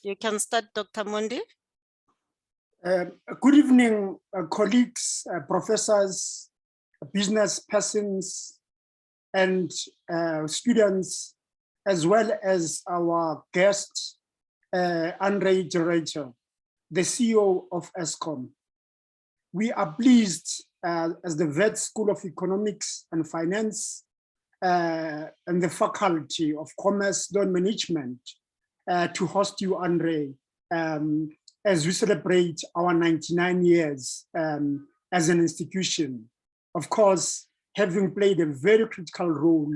You can start, Dr. Mundi. Good evening, colleagues, professors, business persons, and students, as well as our guest, André de Ruyter, the CEO of Eskom. We are pleased as the Wits School of Economics and Finance and the Faculty of Commerce Law and Management to host you, André, as we celebrate our 99 years as an institution. Of course, having played a very critical role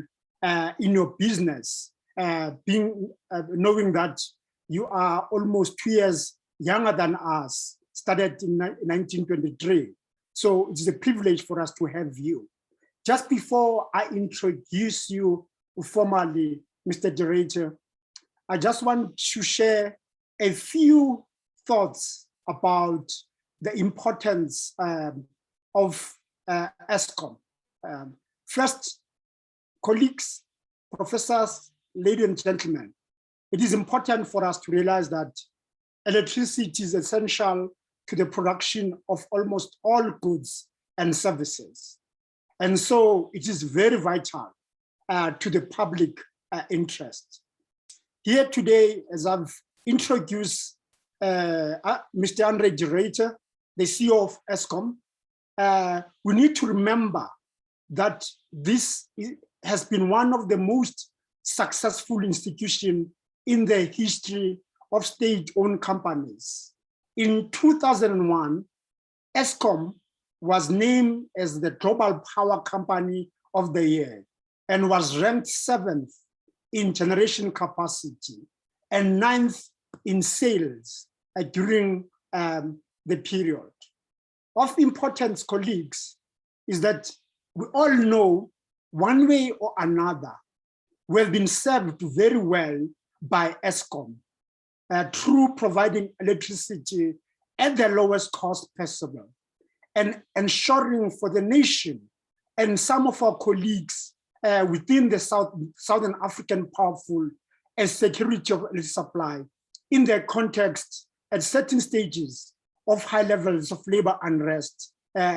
in your business, knowing that you are almost 2 years younger than us, started in 1923. So it's a privilege for us to have you. Just before I introduce you formally, Mr. De Ruyter, I just want to share a few thoughts about the importance of Eskom. First, colleagues, professors, ladies and gentlemen, it is important for us to realize that electricity is essential to the production of almost all goods and services. And so it is very vital to the public interest. Here today, as I've introduced Mr. André de Ruyter, the CEO of Eskom, we need to remember that this has been one of the most successful institutions in the history of state-owned companies. In 2001, Eskom was named as the Global Power Company of the Year and was ranked 7th in generation capacity and 9th in sales during the period. Of importance, colleagues, is that we all know one way or another we have been served very well by Eskom through providing electricity at the lowest cost possible and ensuring for the nation and some of our colleagues within the Southern African powerful a security of electricity supply in the context at certain stages of high levels of labor unrest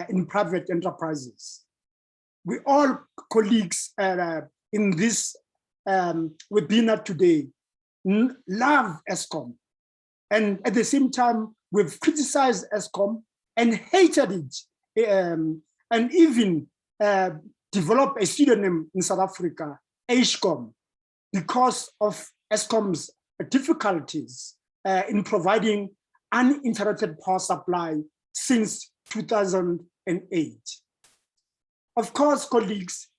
in private enterprises. We all colleagues in this webinar today love Eskom, and at the same time we've criticized Eskom and hated it, and even developed a pseudonym in South Africa, Eskom, because of Eskom's difficulties in providing uninterrupted power supply since 2008. Of course, colleagues,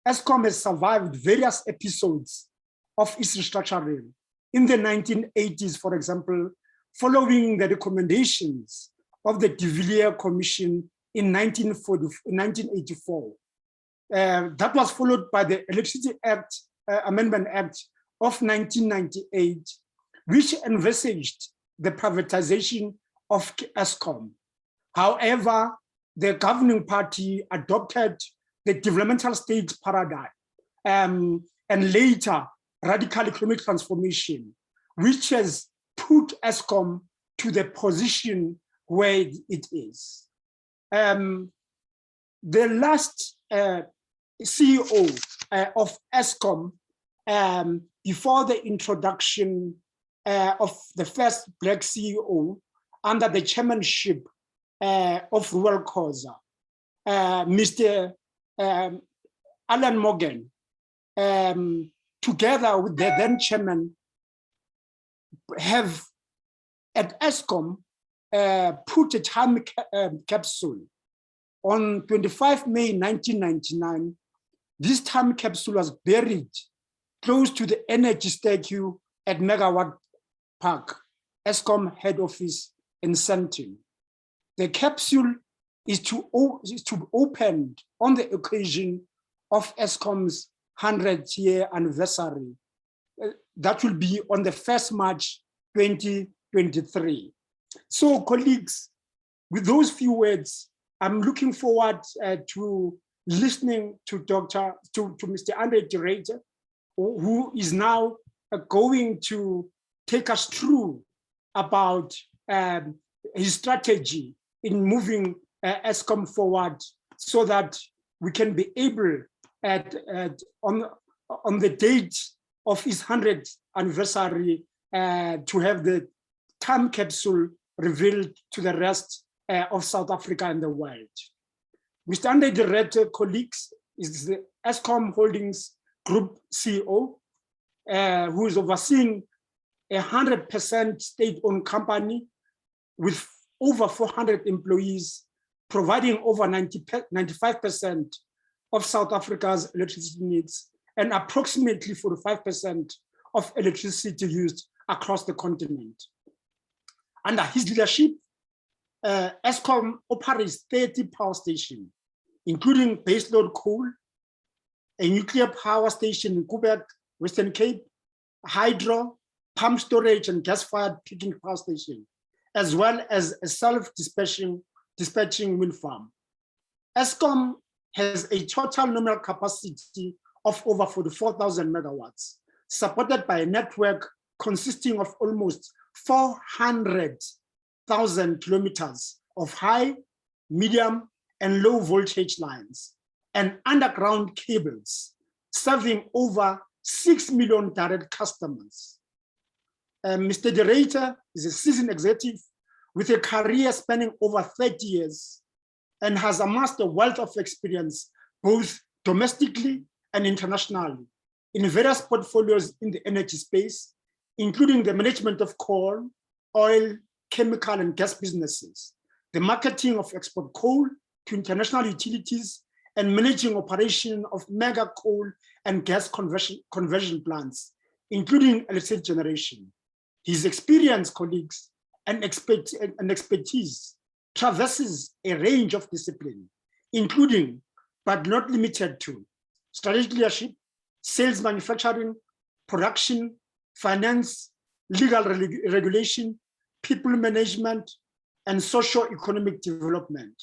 Eskom has survived various episodes of its restructuring. In the 1980s, for example, following the recommendations of the De Villiers Commission in 1984. That was followed by the Electricity Act, Amendment Act of 1998, which envisaged the privatization of Eskom. However, the governing party adopted the developmental state paradigm and later radical economic transformation, which has put Eskom to the position where it is. The last CEO of Eskom, before the introduction of the first Black CEO under the chairmanship of Ruel Khoza, Mr. Alan Morgan, together with the then chairman, have at Eskom put a time capsule on 25 May 1999. This time capsule was buried close to the energy statue at Megawatt Park, Eskom head office in Sandton. The capsule is to open on the occasion of Eskom's 100th year anniversary. That will be on the 1st March 2023. So colleagues, with those few words, I'm looking forward to listening to Mr. André de Ruyter, who is now going to take us through about his strategy in moving Eskom forward so that we can be able on the date of his 100th anniversary to have the time capsule revealed to the rest of South Africa and the world. Mr. André de Ruyter, colleagues, is the Eskom Holdings Group CEO, who is overseeing a 100% state-owned company with over 400 employees, providing over 95% of South Africa's electricity needs and approximately 45% of electricity used across the continent. Under his leadership, Eskom operates 30 power stations, including baseload coal, a nuclear power station in Quebec, Western Cape, hydro, pump storage and gas-fired peaking power station, as well as a self-dispatching wind farm. Eskom has a total nominal capacity of over 44,000 megawatts, supported by a network consisting of almost 400,000 kilometers of high, medium, and low voltage lines and underground cables, serving over 6 million direct customers. Mr. de Ruyter is a seasoned executive with a career spanning over 30 years and has amassed a wealth of experience both domestically and internationally in various portfolios in the energy space, including the management of coal, oil, chemical and gas businesses, the marketing of export coal to international utilities, and managing operation of mega coal and gas conversion plants, including electricity generation. His experience, colleagues, and expertise traverses a range of disciplines, including, but not limited to, strategic leadership, sales, manufacturing, production, finance, legal regulation, people management, and socio-economic development.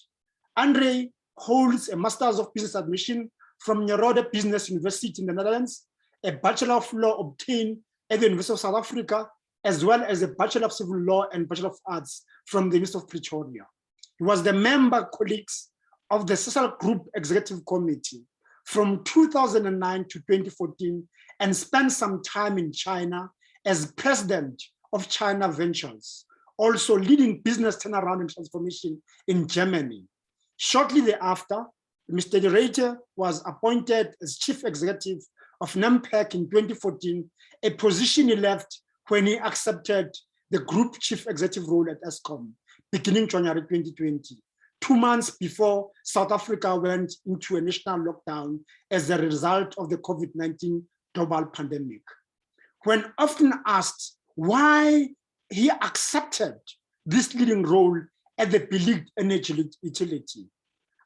André holds a Master's of Business Admission from Nerode Business University in the Netherlands, a Bachelor of Law obtained at the University of South Africa, as well as a Bachelor of Civil Law and Bachelor of Arts from the University of Pretoria. He was the member, colleagues, of the Social Group Executive Committee from 2009 to 2014 and spent some time in China as president of China Ventures, also leading business turnaround and transformation in Germany. Shortly thereafter, Mr. de Ruyter was appointed as chief executive of NAMPEC in 2014, a position he left when he accepted the group chief executive role at Eskom, beginning January 2020, 2 months before South Africa went into a national lockdown as a result of the COVID-19 global pandemic. When often asked why he accepted this leading role at the beleaguered energy utility,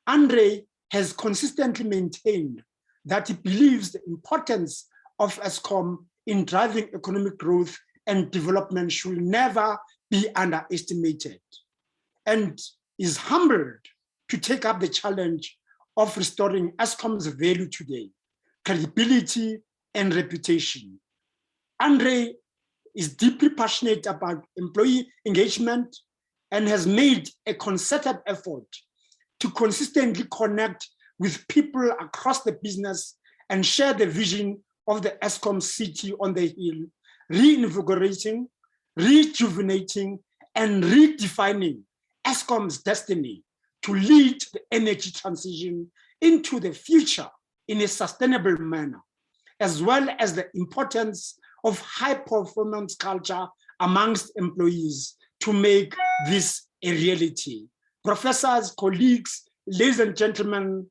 André has consistently maintained that he believes the importance of Eskom in driving economic growth and development should never be underestimated, and is humbled to take up the challenge of restoring Eskom's value today, credibility and reputation. André is deeply passionate about employee engagement and has made a concerted effort to consistently connect with people across the business and share the vision of the Eskom city on the hill, reinvigorating, rejuvenating, and redefining Eskom's destiny to lead the energy transition into the future in a sustainable manner, as well as the importance of high-performance culture amongst employees to make this a reality. Professors, colleagues, ladies and gentlemen,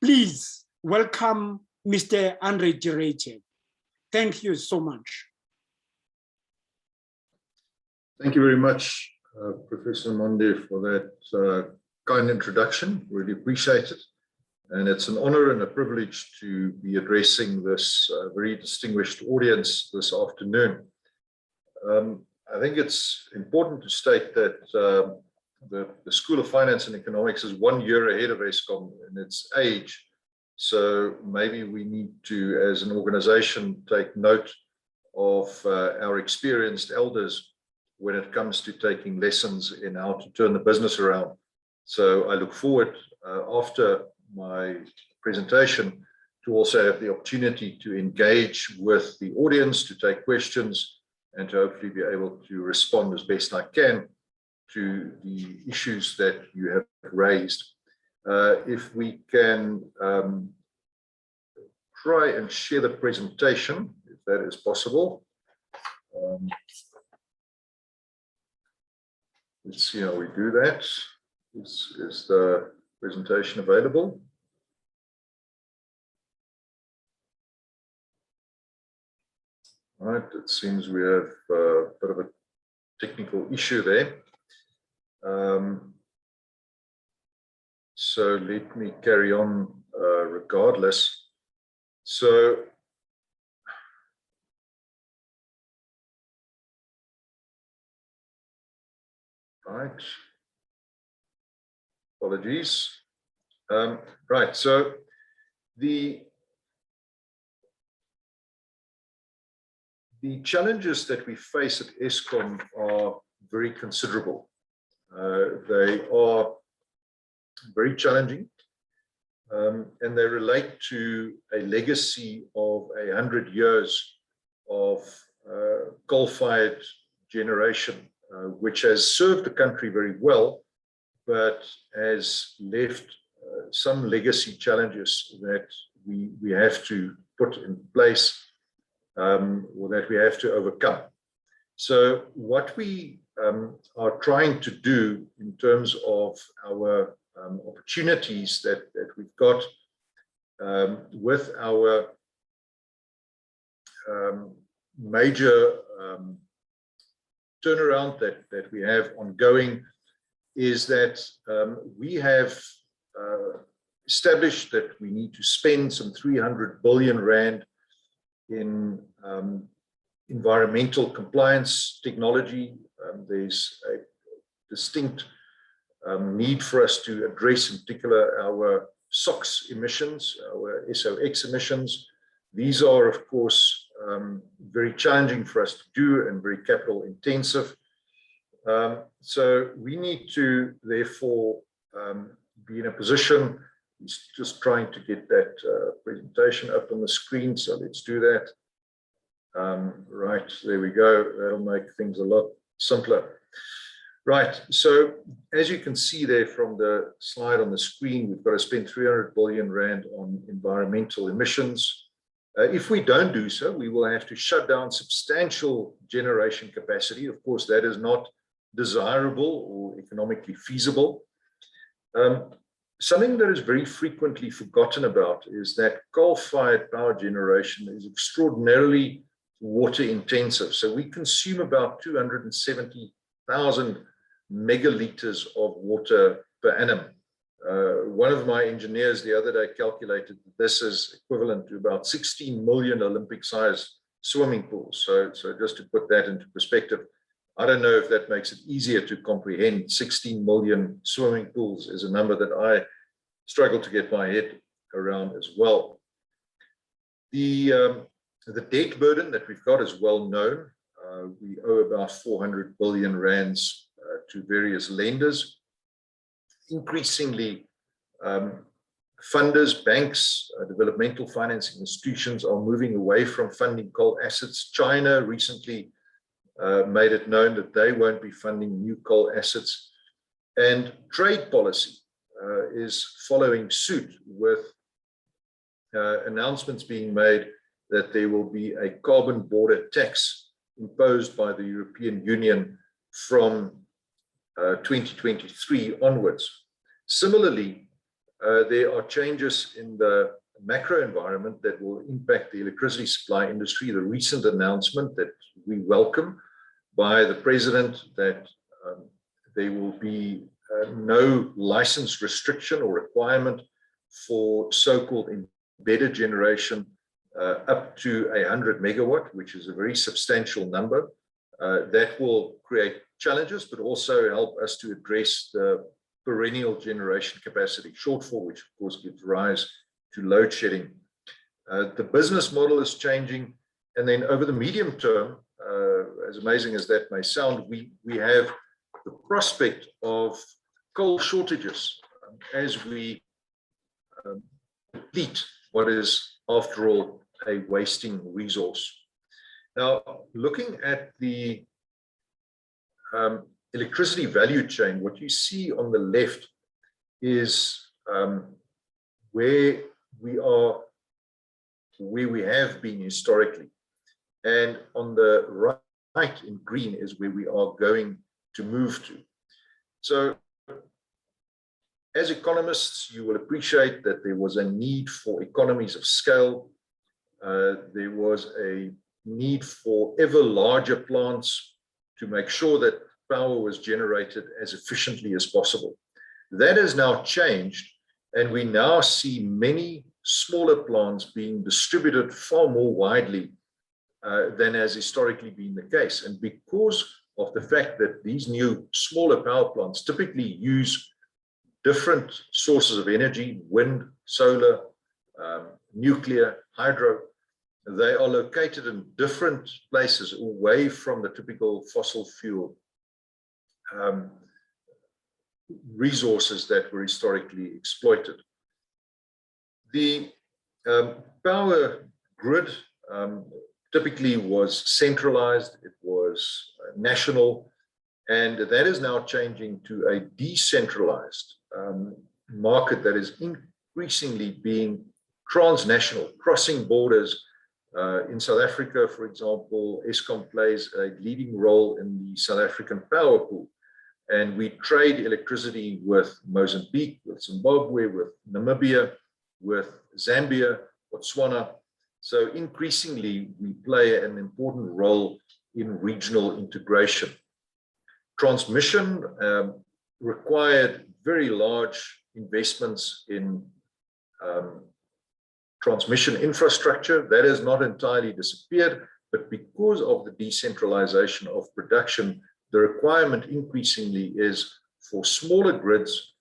please welcome Mr. André de Ruyter. Thank you so much. Thank you very much, Professor Monde, for that kind introduction. Really appreciate it. And it's an honor and a privilege to be addressing this very distinguished audience this afternoon. I think it's important to state that the School of Finance and Economics is 1 year ahead of Eskom in its age. So maybe we need to, as an organization, take note of our experienced elders when it comes to taking lessons in how to turn the business around. So I look forward after my presentation to also have the opportunity to engage with the audience, to take questions, and to hopefully be able to respond as best I can to the issues that you have raised. If we can try and share the presentation, if that is possible. Let's see how we do that. Is the presentation available? All right, it seems we have a bit of a technical issue there. So let me carry on regardless. So right, apologies. Right, so the challenges that we face at Eskom are very considerable. They are very challenging, and they relate to a legacy of 100 years of coal-fired generation, which has served the country very well, but has left some legacy challenges that we have to put in place, or that we have to overcome. So what we are trying to do in terms of our opportunities that we've got with our major turnaround that we have ongoing is that we have established that we need to spend some 300 billion rand in environmental compliance technology. There's a distinct need for us to address in particular our SOx emissions, our SOx emissions. These are, of course, very challenging for us to do and very capital intensive. So we need to therefore be in a position. Just trying to get that presentation up on the screen, so let's do that. Right, there we go. That'll make things a lot simpler. Right, so as you can see there from the slide on the screen, we've got to spend 300 billion rand on environmental emissions. If we don't do so, we will have to shut down substantial generation capacity. Of course, that is not desirable or economically feasible. Something that is very frequently forgotten about is that coal-fired power generation is extraordinarily water intensive. So we consume about 270,000 megaliters of water per annum. One of my engineers the other day calculated that this is equivalent to about 16 million Olympic-sized swimming pools. So just to put that into perspective, I don't know if that makes it easier to comprehend. 16 million swimming pools is a number that I struggle to get my head around as well. The debt burden that we've got is well known. We owe about 400 billion rands to various lenders. Increasingly, funders, banks, developmental financing institutions are moving away from funding coal assets. China recently made it known that they won't be funding new coal assets, and trade policy is following suit with announcements being made that there will be a carbon border tax imposed by the European Union from 2023 onwards. Similarly, there are changes in the macro environment that will impact the electricity supply industry. The recent announcement that we welcome by the president that there will be no license restriction or requirement for so-called embedded generation up to 100 megawatt, which is a very substantial number. That will create challenges, but also help us to address the perennial generation capacity shortfall, which of course gives rise to load shedding. The business model is changing, and then over the medium term, as amazing as that may sound, we have the prospect of coal shortages as we deplete what is, after all, a wasting resource. Now, looking at the electricity value chain, what you see on the left is where we have been historically. And on the right in green is where we are going to move to. So as economists, you will appreciate that there was a need for economies of scale. There was a need for ever larger plants to make sure that power was generated as efficiently as possible. That has now changed, and we now see many smaller plants being distributed far more widely than has historically been the case. And because of the fact that these new smaller power plants typically use different sources of energy, wind, solar, nuclear, hydro, they are located in different places away from the typical fossil fuel resources that were historically exploited. The power grid typically was centralized, it was national, and that is now changing to a decentralized market that is increasingly being transnational, crossing borders. In South Africa, for example, Eskom plays a leading role in the South African power pool. And we trade electricity with Mozambique, with Zimbabwe, with Namibia, with Zambia, Botswana. So increasingly, we play an important role in regional integration. Transmission required very large investments in transmission infrastructure. That has not entirely disappeared, but because of the decentralization of production, the requirement increasingly is for smaller grids,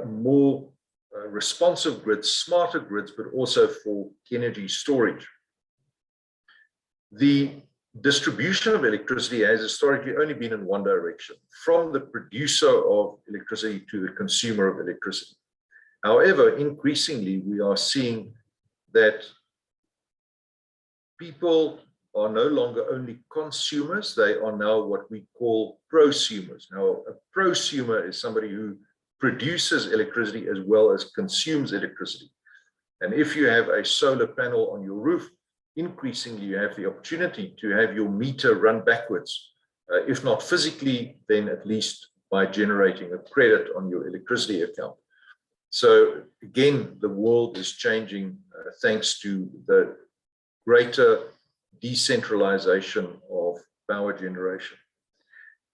more responsive grids, smarter grids, but also for energy storage. The distribution of electricity has historically only been in one direction, from the producer of electricity to the consumer of electricity. However, increasingly, we are seeing that people are no longer only consumers, they are now what we call prosumers. Now, a prosumer is somebody who produces electricity as well as consumes electricity. And if you have a solar panel on your roof, increasingly you have the opportunity to have your meter run backwards, if not physically, then at least by generating a credit on your electricity account. So again, the world is changing thanks to the greater decentralization of power generation.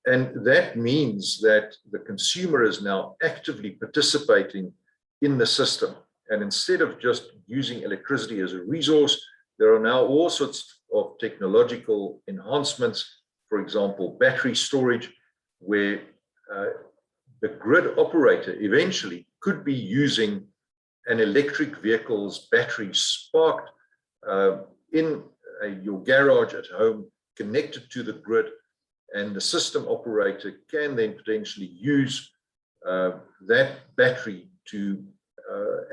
And that means that the consumer is now actively participating in the system. And instead of just using electricity as a resource, there are now all sorts of technological enhancements, for example, battery storage, where the grid operator eventually could be using an electric vehicle's battery sparked in your garage at home, connected to the grid, and the system operator can then potentially use that battery to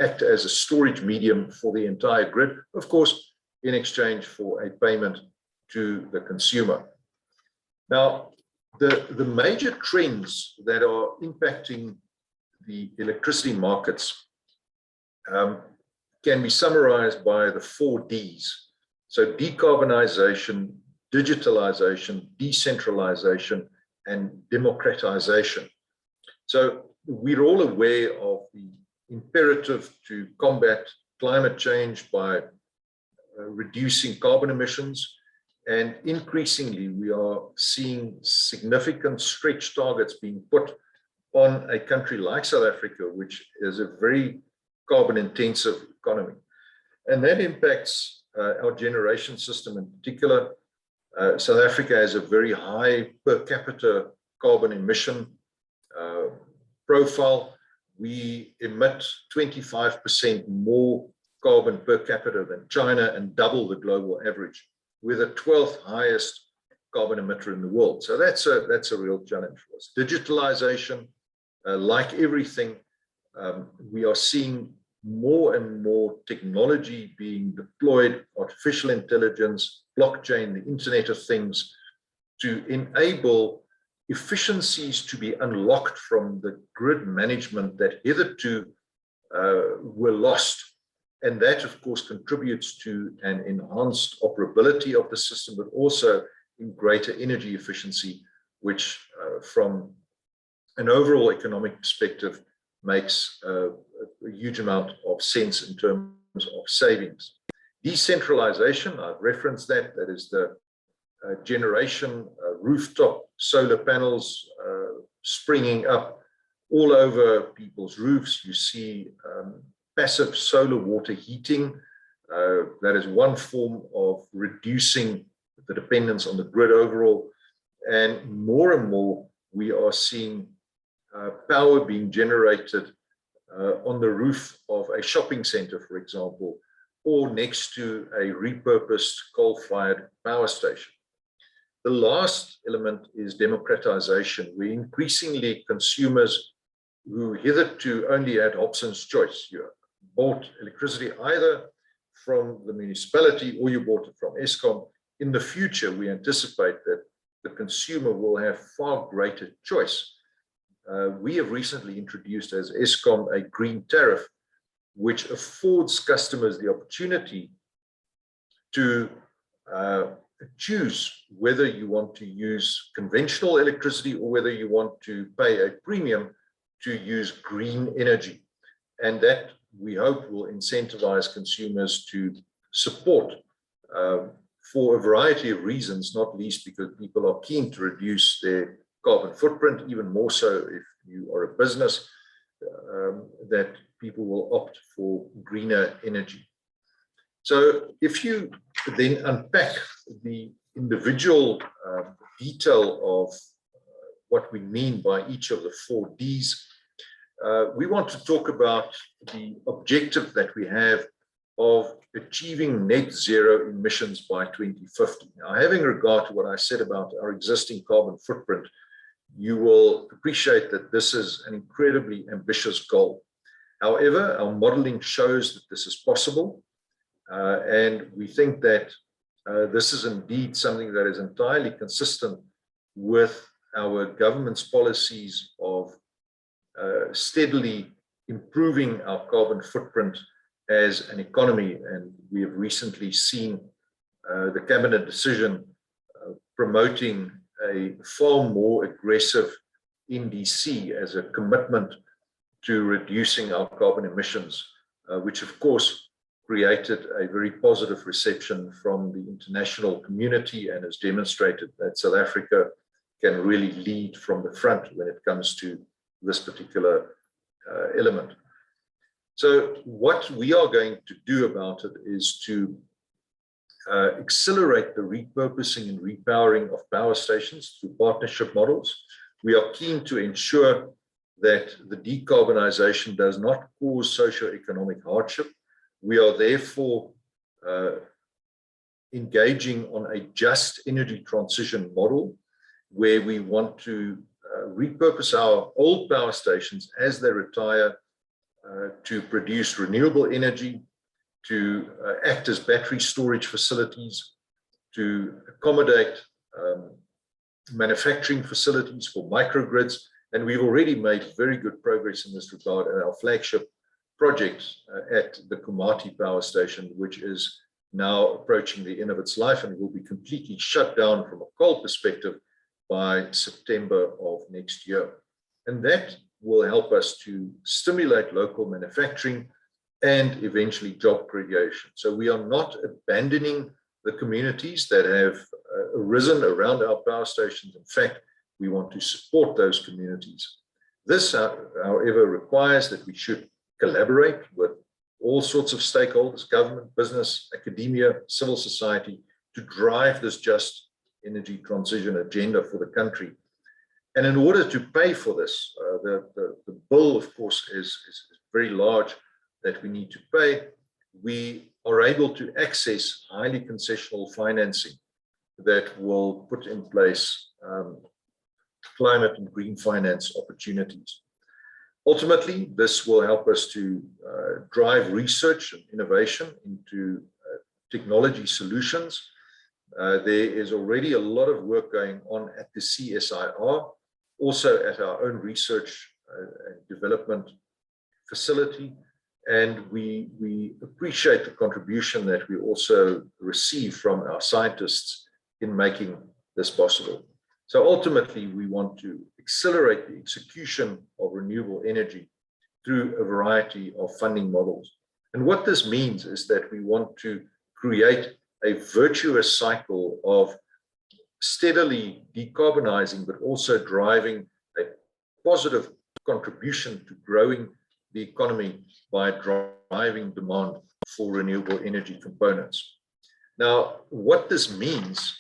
act as a storage medium for the entire grid, of course, in exchange for a payment to the consumer. Now, the major trends that are impacting the electricity markets can be summarized by the 4 Ds. So decarbonization, digitalization, decentralization, and democratization. So we're all aware of the imperative to combat climate change by reducing carbon emissions. And increasingly, we are seeing significant stretch targets being put on a country like South Africa, which is a very carbon intensive economy. And that impacts our generation system in particular. South Africa has a very high per capita carbon emission profile. We emit 25% more carbon per capita than China and double the global average. We're the 12th highest carbon emitter in the world. So that's a real challenge for us. Digitalization, like everything, we are seeing more and more technology being deployed, artificial intelligence, blockchain, the Internet of Things, to enable efficiencies to be unlocked from the grid management that hitherto were lost. And that, of course, contributes to an enhanced operability of the system, but also in greater energy efficiency, which from an overall economic perspective makes a huge amount of sense in terms of savings. Decentralization, I've referenced that, that is the generation, rooftop solar panels springing up all over people's roofs. You see passive solar water heating. That is one form of reducing the dependence on the grid overall. And more, we are seeing power being generated on the roof of a shopping center, for example, or next to a repurposed coal-fired power station. The last element is democratization, where increasingly consumers who hitherto only had Hobson's choice, you bought electricity either from the municipality or you bought it from Eskom. In the future, we anticipate that the consumer will have far greater choice. We have recently introduced as Eskom a green tariff, which affords customers the opportunity to choose whether you want to use conventional electricity or whether you want to pay a premium to use green energy. And that, we hope, will incentivize consumers to support for a variety of reasons, not least because people are keen to reduce their carbon footprint, even more so if you are a business, that people will opt for greener energy. So if you then unpack the individual detail of what we mean by each of the 4 Ds, we want to talk about the objective that we have of achieving net zero emissions by 2050. Now, having regard to what I said about our existing carbon footprint, you will appreciate that this is an incredibly ambitious goal. However, our modeling shows that this is possible, and we think that this is indeed something that is entirely consistent with our government's policies of steadily improving our carbon footprint as an economy. And we have recently seen the cabinet decision promoting a far more aggressive NDC as a commitment to reducing our carbon emissions, which of course created a very positive reception from the international community and has demonstrated that South Africa can really lead from the front when it comes to this particular element. So what we are going to do about it is to accelerate the repurposing and repowering of power stations through partnership models. We are keen to ensure that the decarbonisation does not cause socio-economic hardship. We are therefore engaging on a just energy transition model where we want to repurpose our old power stations as they retire to produce renewable energy, to act as battery storage facilities, to accommodate manufacturing facilities for microgrids. And we've already made very good progress in this regard at our flagship project at the Komati power station, which is now approaching the end of its life and will be completely shut down from a coal perspective by September of next year. And that will help us to stimulate local manufacturing and eventually job creation. So we are not abandoning the communities that have arisen around our power stations. In fact, we want to support those communities. This, however, requires that we should collaborate with all sorts of stakeholders, government, business, academia, civil society, to drive this just energy transition agenda for the country. And in order to pay for this, the bill, of course, is very large that we need to pay. We are able to access highly concessional financing that will put in place climate and green finance opportunities. Ultimately, this will help us to drive research and innovation into technology solutions. There is already a lot of work going on at the CSIR, also at our own research and development facility, and we appreciate the contribution that we also receive from our scientists in making this possible. So ultimately, we want to accelerate the execution of renewable energy through a variety of funding models. And what this means is that we want to create a virtuous cycle of steadily decarbonizing, but also driving a positive contribution to growing the economy by driving demand for renewable energy components. Now, what this means,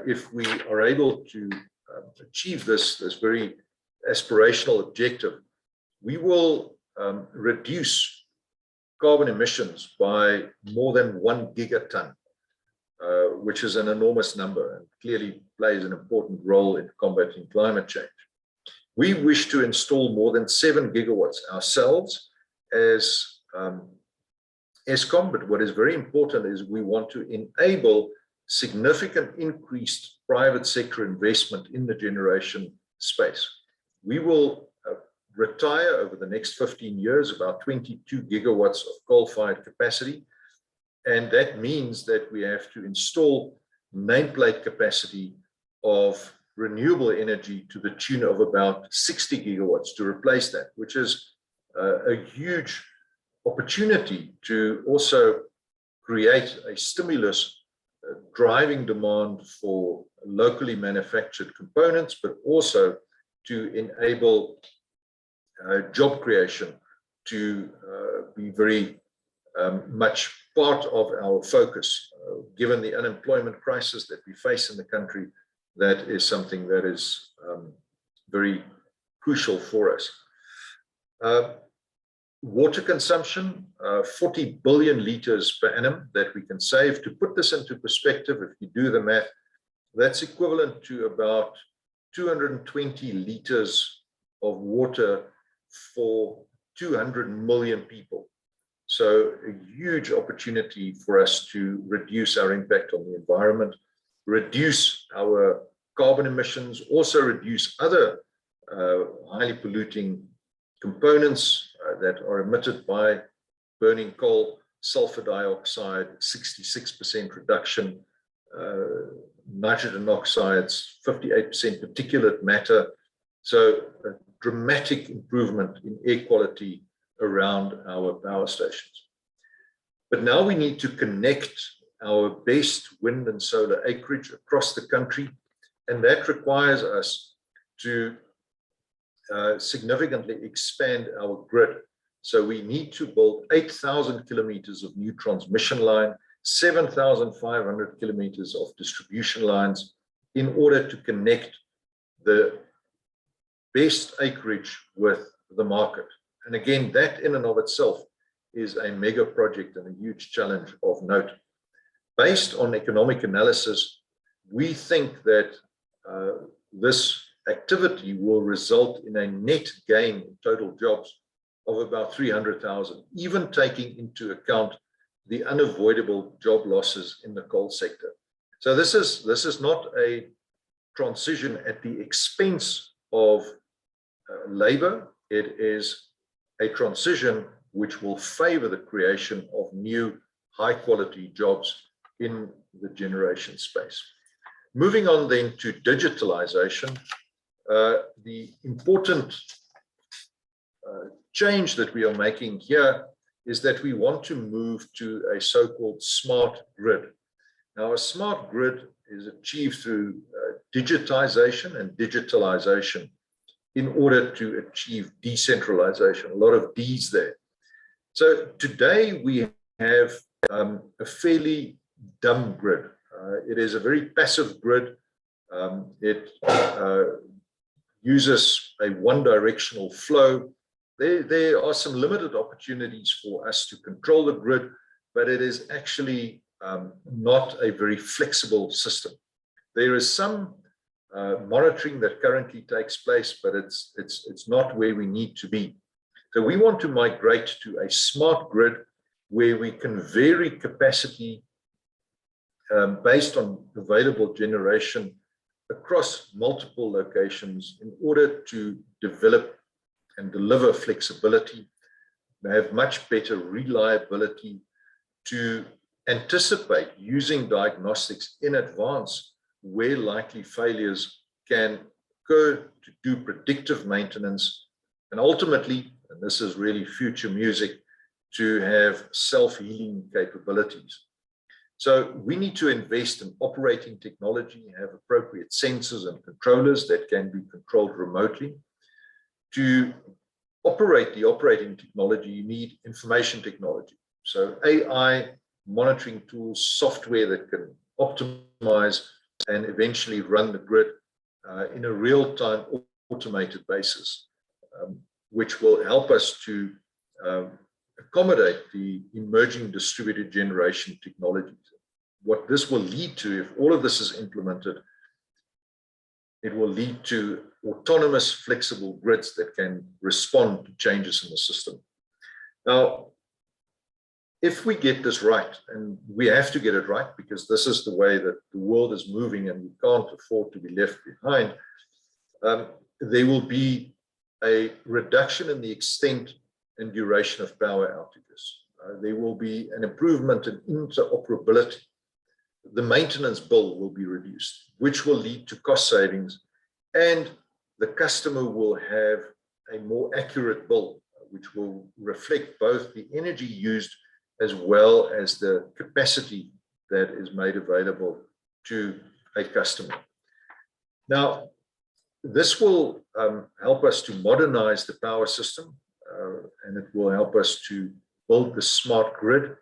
if we are able to achieve this very aspirational objective, we will reduce carbon emissions by more than 1 gigaton, which is an enormous number and clearly plays an important role in combating climate change. We wish to install more than 7 gigawatts ourselves as Eskom, but what is very important is we want to enable significant increased private sector investment in the generation space. We will retire over the next 15 years about 22 gigawatts of coal-fired capacity, and that means that we have to install nameplate capacity of renewable energy to the tune of about 60 gigawatts to replace that, which is a huge opportunity to also create a stimulus driving demand for locally manufactured components, but also to enable job creation to be very much part of our focus. Given the unemployment crisis that we face in the country, that is something that is very crucial for us. Water consumption, 40 billion liters per annum that we can save. To put this into perspective, if you do the math, that's equivalent to about 220 liters of water for 200 million people. So a huge opportunity for us to reduce our impact on the environment, reduce our carbon emissions, also reduce other highly polluting components that are emitted by burning coal, sulfur dioxide, 66% reduction, nitrogen oxides, 58% particulate matter. So a dramatic improvement in air quality around our power stations. But now we need to connect our best wind and solar acreage across the country, and that requires us to significantly expand our grid. So we need to build 8,000 kilometers of new transmission line, 7,500 kilometers of distribution lines in order to connect the best acreage with the market. And again, that in and of itself is a mega project and a huge challenge of note. Based on economic analysis, we think that this activity will result in a net gain in total jobs of about 300,000, even taking into account the unavoidable job losses in the coal sector. So this is not a transition at the expense of labor. It is a transition which will favor the creation of new high-quality jobs in the generation space. Moving on then to digitalization, the important change that we are making here is that we want to move to a so-called smart grid. Now, a smart grid is achieved through digitization and digitalization in order to achieve decentralization, a lot of D's there. So today we have a fairly dumb grid. It is a very passive grid. It uses a one-directional flow. There are some limited opportunities for us to control the grid, but it is actually not a very flexible system. There is some monitoring that currently takes place, but it's not where we need to be. So we want to migrate to a smart grid where we can vary capacity based on available generation across multiple locations in order to develop and deliver flexibility, have much better reliability, to anticipate using diagnostics in advance where likely failures can occur, to do predictive maintenance, and ultimately, and this is really future music, to have self-healing capabilities. So we need to invest in operating technology, have appropriate sensors and controllers that can be controlled remotely. To operate the operating technology, you need information technology. So AI, monitoring tools, software that can optimize and eventually run the grid in a real-time automated basis, which will help us to accommodate the emerging distributed generation technologies. What this will lead to, if all of this is implemented, it will lead to autonomous, flexible grids that can respond to changes in the system. Now, if we get this right, and we have to get it right because this is the way that the world is moving and we can't afford to be left behind, there will be a reduction in the extent and duration of power outages. There will be an improvement in interoperability. The maintenance bill will be reduced, which will lead to cost savings, and the customer will have a more accurate bill, which will reflect both the energy used as well as the capacity that is made available to a customer. Now, this will help us to modernize the power system, and it will help us to build the smart grid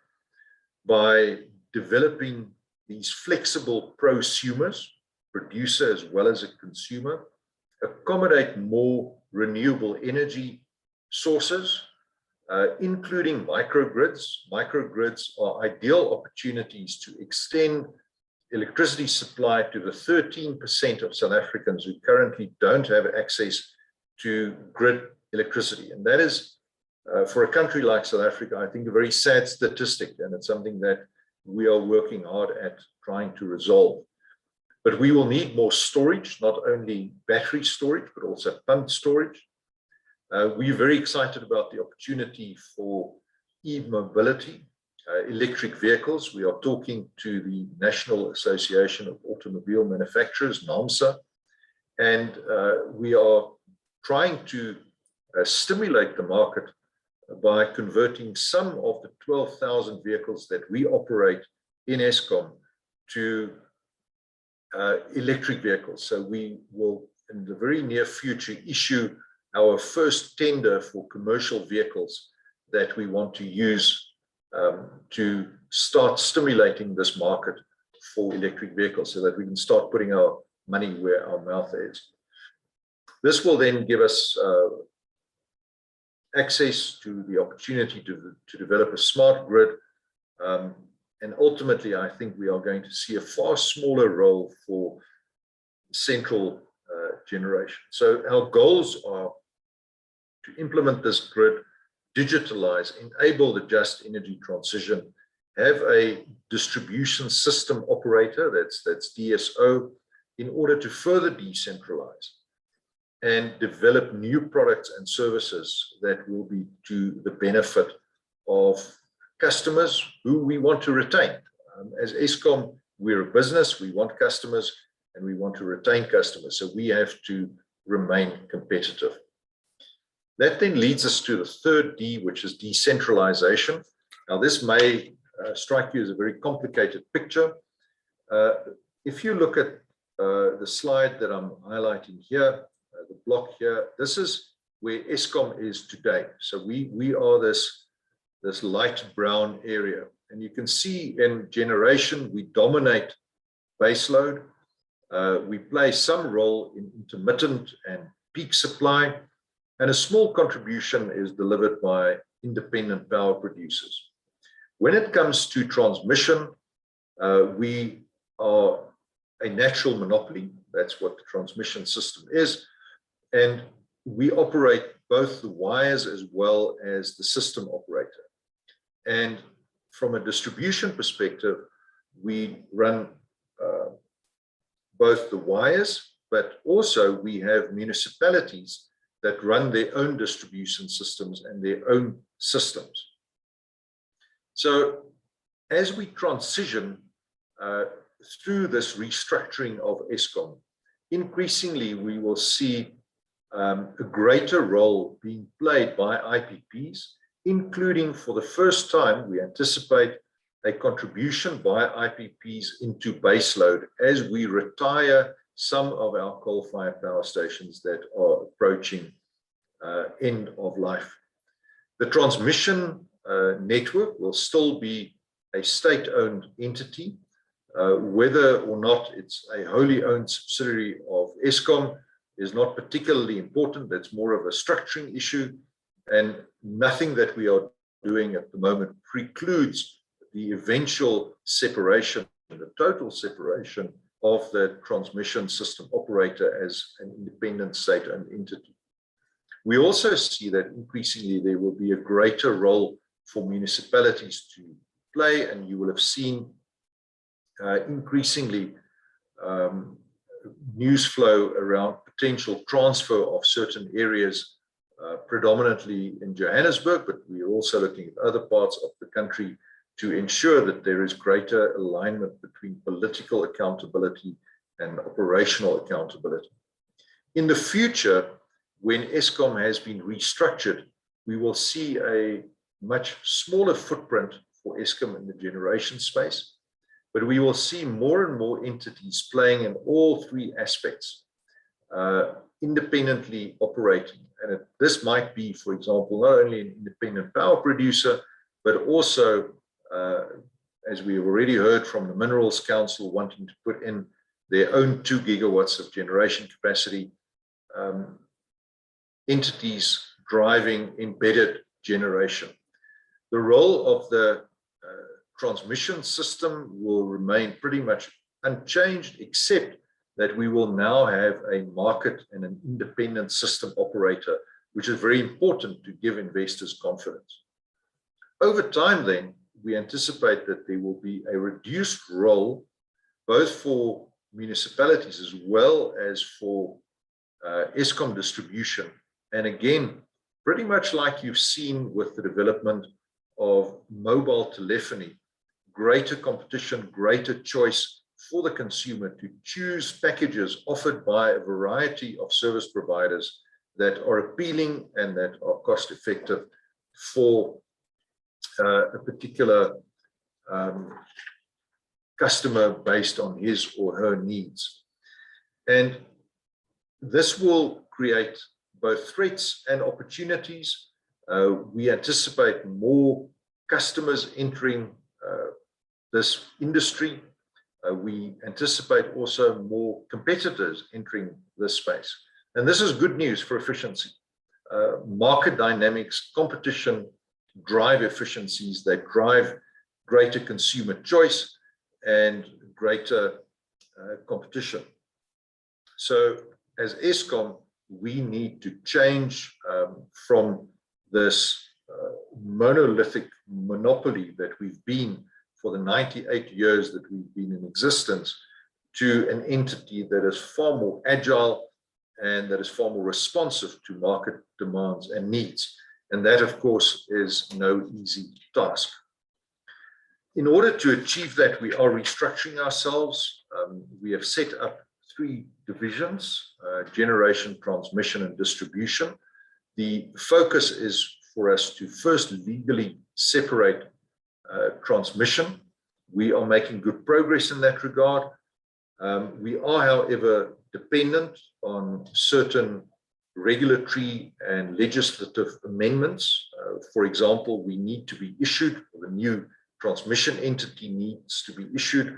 by developing these flexible prosumers, producer as well as a consumer, accommodate more renewable energy sources, including microgrids. Microgrids are ideal opportunities to extend electricity supply to the 13% of South Africans who currently don't have access to grid electricity. And that is, for a country like South Africa, I think a very sad statistic, and it's something that we are working hard at trying to resolve. But we will need more storage, not only battery storage, but also pumped storage. We're very excited about the opportunity for e-mobility, electric vehicles. We are talking to the National Association of Automobile Manufacturers, NAAMSA, and we are trying to stimulate the market by converting some of the 12,000 vehicles that we operate in Eskom to electric vehicles. So we will, in the very near future, issue our first tender for commercial vehicles that we want to use to start stimulating this market for electric vehicles so that we can start putting our money where our mouth is. This will then give us access to the opportunity to develop a smart grid. And ultimately, I think we are going to see a far smaller role for central generation. So our goals are to implement this grid, digitalize, enable the just energy transition, have a distribution system operator, that's DSO, in order to further decentralize and develop new products and services that will be to the benefit of customers who we want to retain. As Eskom, we're a business, we want customers and we want to retain customers, so we have to remain competitive. That then leads us to the third D, which is decentralization. Now, this may strike you as a very complicated picture. If you look at the slide that I'm highlighting here, the block here, this is where Eskom is today. So we are this light brown area. And you can see in generation, we dominate baseload. We play some role in intermittent and peak supply. And a small contribution is delivered by independent power producers. When it comes to transmission, we are a natural monopoly. That's what the transmission system is. And we operate both the wires as well as the system operator. And from a distribution perspective, we run both the wires, but also we have municipalities that run their own distribution systems and their own systems. So as we transition through this restructuring of Eskom, increasingly we will see a greater role being played by IPPs, including for the first time, we anticipate a contribution by IPPs into baseload as we retire some of our coal-fired power stations that are approaching end of life. The transmission network will still be a state-owned entity, whether or not it's a wholly owned subsidiary of Eskom is not particularly important. That's more of a structuring issue, and nothing that we are doing at the moment precludes the eventual separation, the total separation of the transmission system operator as an independent state-owned entity. We also see that increasingly there will be a greater role for municipalities to play, and you will have seen increasingly news flow around potential transfer of certain areas, predominantly in Johannesburg, but we are also looking at other parts of the country to ensure that there is greater alignment between political accountability and operational accountability. In the future, when Eskom has been restructured, we will see a much smaller footprint for Eskom in the generation space, but we will see more and more entities playing in all three aspects, independently operating. And this might be, for example, not only an independent power producer, but also, as we have already heard from the Minerals Council, wanting to put in their own 2 gigawatts of generation capacity, entities driving embedded generation. The role of the transmission system will remain pretty much unchanged, except that we will now have a market and an independent system operator, which is very important to give investors confidence. Over time, then, we anticipate that there will be a reduced role, both for municipalities as well as for Eskom distribution. And again, pretty much like you've seen with the development of mobile telephony, greater competition, greater choice for the consumer to choose packages offered by a variety of service providers that are appealing and that are cost effective for a particular customer based on his or her needs. And this will create both threats and opportunities. We anticipate more customers entering this industry. We anticipate also more competitors entering this space. And this is good news for efficiency. Market dynamics, competition drive efficiencies that drive greater consumer choice and greater competition. So as Eskom, we need to change from this monolithic monopoly that we've been for the 98 years that we've been in existence to an entity that is far more agile and that is far more responsive to market demands and needs. And that, of course, is no easy task. In order to achieve that, we are restructuring ourselves. We have set up 3 divisions, generation, transmission, and distribution. The focus is for us to first legally separate transmission. We are making good progress in that regard. We are, however, dependent on certain regulatory and legislative amendments. For example, we need to be issued, the new transmission entity needs to be issued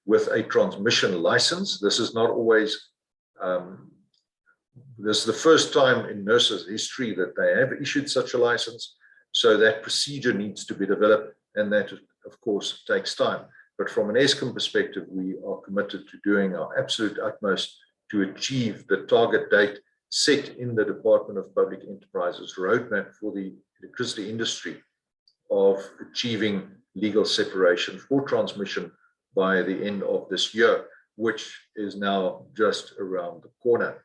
with a transmission license. This is not always, this is the first time in NERSA's history that they have issued such a license. So that procedure needs to be developed, and that, of course, takes time. But from an Eskom perspective, we are committed to doing our absolute utmost to achieve the target date set in the Department of Public Enterprises roadmap for the electricity industry of achieving legal separation for transmission by the end of this year, which is now just around the corner.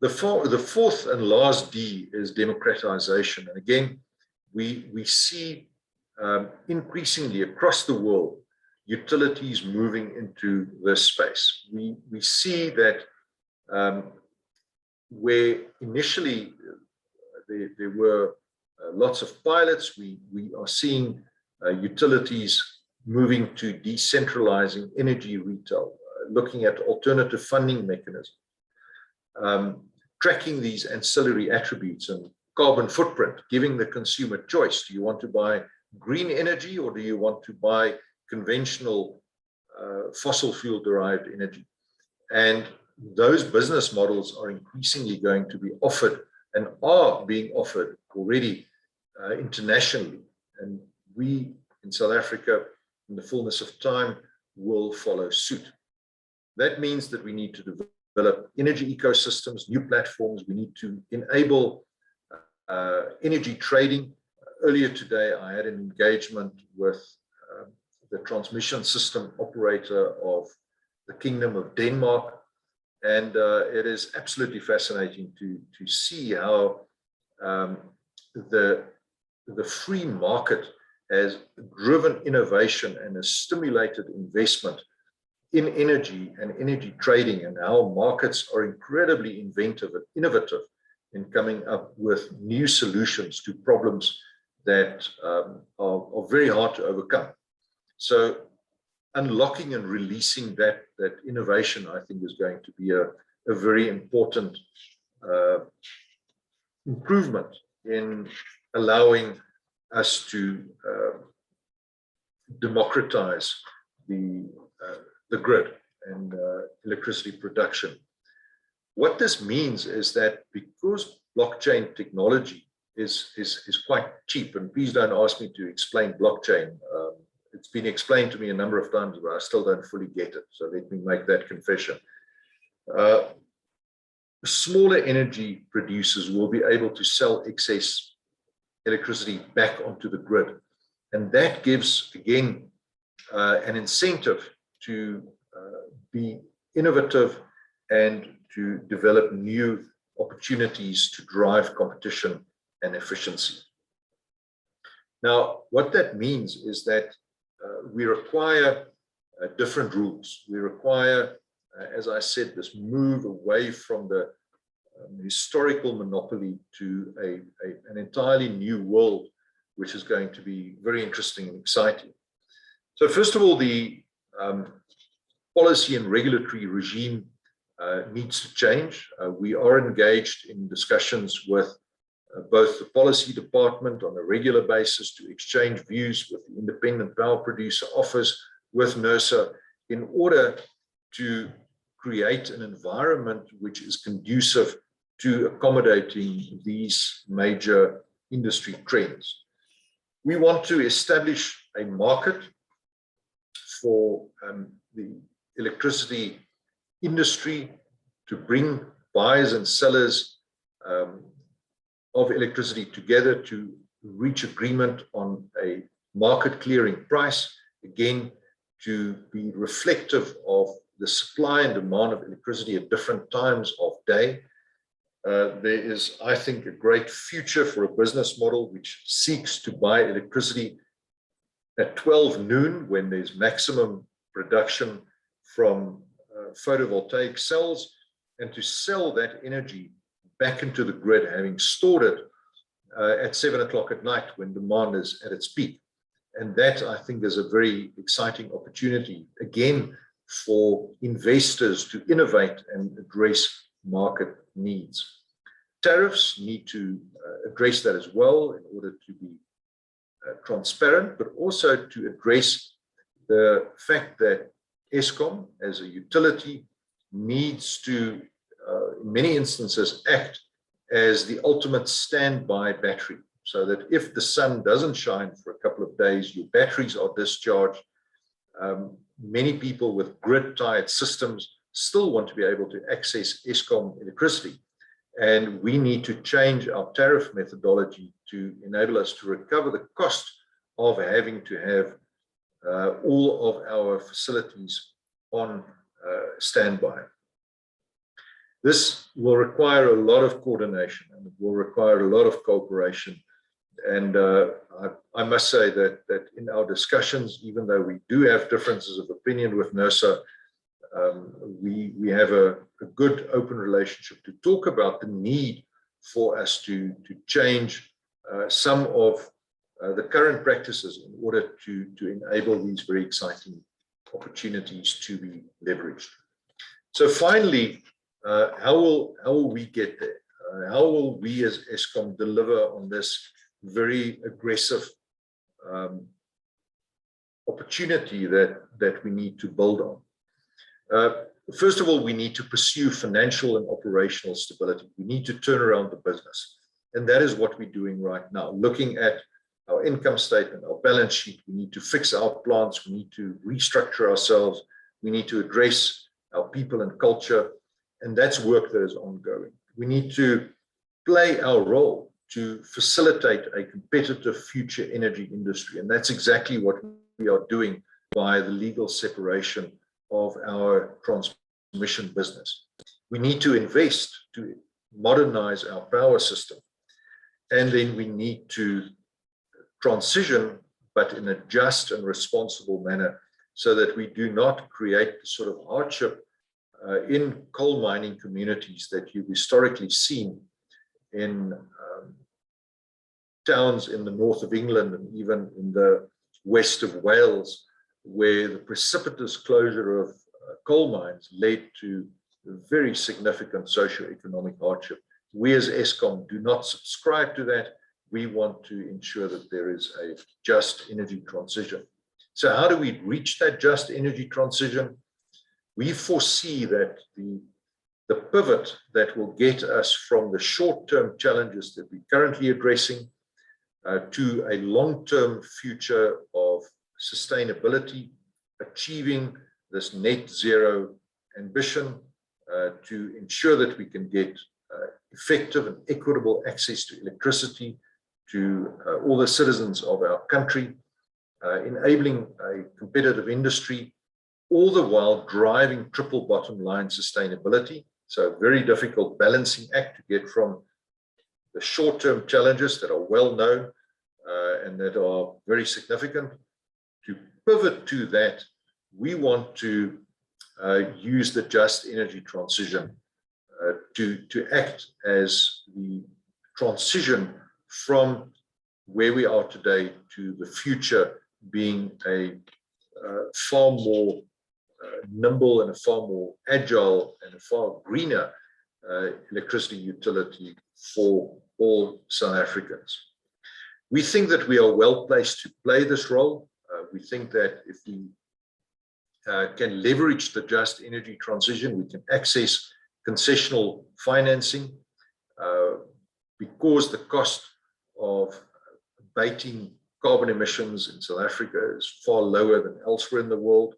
The fourth and last D is democratization. And again, we see increasingly across the world utilities moving into this space. We see that where initially there were lots of pilots, we are seeing utilities moving to decentralizing energy retail, looking at alternative funding mechanisms, tracking these ancillary attributes and carbon footprint, giving the consumer choice. Do you want to buy green energy or do you want to buy conventional fossil fuel derived energy? And those business models are increasingly going to be offered and are being offered already internationally. And we in South Africa, in the fullness of time, will follow suit. That means that we need to develop energy ecosystems, new platforms. We need to enable energy trading. Earlier today, I had an engagement with the transmission system operator of the Kingdom of Denmark. And it is absolutely fascinating to see how the free market has driven innovation and has stimulated investment in energy and energy trading, and how markets are incredibly inventive and innovative in coming up with new solutions to problems that are very hard to overcome. So unlocking and releasing that innovation, I think, is going to be a very important improvement in allowing us to democratize the grid and electricity production. What this means is that because blockchain technology is quite cheap, and please don't ask me to explain blockchain. It's been explained to me a number of times, but I still don't fully get it. So let me make that confession. Smaller energy producers will be able to sell excess electricity back onto the grid. And that gives, again, an incentive to be innovative and to develop new opportunities to drive competition and efficiency. Now, what that means is that we require different rules. We require, as I said, this move away from the historical monopoly to an entirely new world, which is going to be very interesting and exciting. So first of all, the policy and regulatory regime needs to change. We are engaged in discussions with both the policy department on a regular basis to exchange views with the Independent Power Producer Office, with NERSA, in order to create an environment which is conducive to accommodating these major industry trends. We want to establish a market for the electricity industry to bring buyers and sellers of electricity together to reach agreement on a market clearing price, again, to be reflective of the supply and demand of electricity at different times of day. There is, I think, a great future for a business model which seeks to buy electricity at 12 noon when there's maximum production from photovoltaic cells, and to sell that energy back into the grid, having stored it at 7 o'clock at night when demand is at its peak. And that, I think, is a very exciting opportunity, again, for investors to innovate and address market needs. Tariffs need to address that as well in order to be transparent, but also to address the fact that Eskom, as a utility, needs to, in many instances, act as the ultimate standby battery. so that if the sun doesn't shine for a couple of days, your batteries are discharged. Many people with grid-tied systems still want to be able to access Eskom electricity. And we need to change our tariff methodology to enable us to recover the cost of having to have all of our facilities on standby. This will require a lot of coordination, and it will require a lot of cooperation. And I must say that in our discussions, even though we do have differences of opinion with NERSA, we have a good open relationship to talk about the need for us to change some of the current practices in order to enable these very exciting opportunities to be leveraged. So finally, how will we get there? How will we as Eskom deliver on this very aggressive opportunity that we need to build on? First of all, we need to pursue financial and operational stability. We need to turn around the business. And that is what we're doing right now. Looking at our income statement, our balance sheet, we need to fix our plants, we need to restructure ourselves, we need to address our people and culture, and that's work that is ongoing. We need to play our role to facilitate a competitive future energy industry, and that's exactly what we are doing by the legal separation of our transmission business. We need to invest to modernize our power system, and then we need to transition, but in a just and responsible manner, so that we do not create the sort of hardship in coal mining communities that you've historically seen in towns in the north of England and even in the west of Wales, where the precipitous closure of coal mines led to very significant socio-economic hardship. We as Eskom do not subscribe to that. We want to ensure that there is a just energy transition. So how do we reach that just energy transition? We foresee that the pivot that will get us from the short-term challenges that we're currently addressing to a long-term future of sustainability, achieving this net zero ambition to ensure that we can get effective and equitable access to electricity to all the citizens of our country, enabling a competitive industry, all the while driving triple bottom line sustainability. So a very difficult balancing act to get from the short-term challenges that are well known and that are very significant. To pivot to that, we want to use the just energy transition to act as the transition from where we are today to the future being a far more nimble and a far more agile and a far greener electricity utility for all South Africans. We think that we are well placed to play this role. We think that if we can leverage the just energy transition, we can access concessional financing because the cost of abating carbon emissions in South Africa is far lower than elsewhere in the world.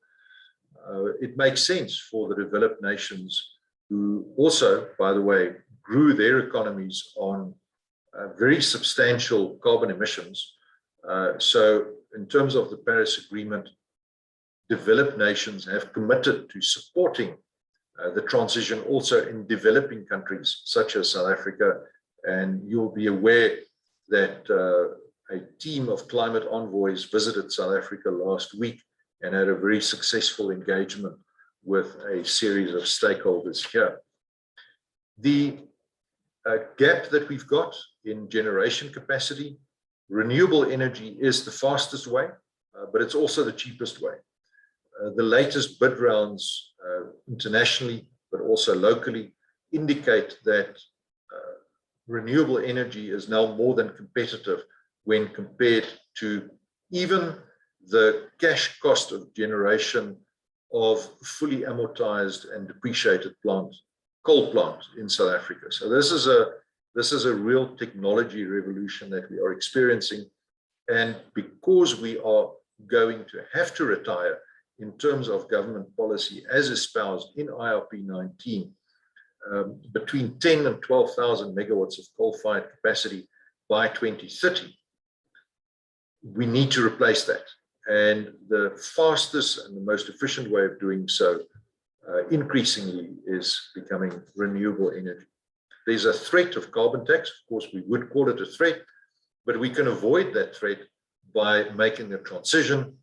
It makes sense for the developed nations who also, by the way, grew their economies on very substantial carbon emissions. So in terms of the Paris Agreement, developed nations have committed to supporting the transition also in developing countries such as South Africa. And you'll be aware that a team of climate envoys visited South Africa last week and had a very successful engagement with a series of stakeholders here. The gap that we've got in generation capacity, renewable energy is the fastest way, but it's also the cheapest way. The latest bid rounds internationally, but also locally, indicate that renewable energy is now more than competitive when compared to even the cash cost of generation of fully amortized and depreciated coal plant in South Africa. So this is a This is a real technology revolution that we are experiencing. And because we are going to have to retire in terms of government policy as espoused in IRP 19, between 10 and 12,000 megawatts of coal-fired capacity by 2030, we need to replace that. And the fastest and the most efficient way of doing so increasingly is becoming renewable energy. There's a threat of carbon tax. Of course, we would call it a threat, but we can avoid that threat by making a transition.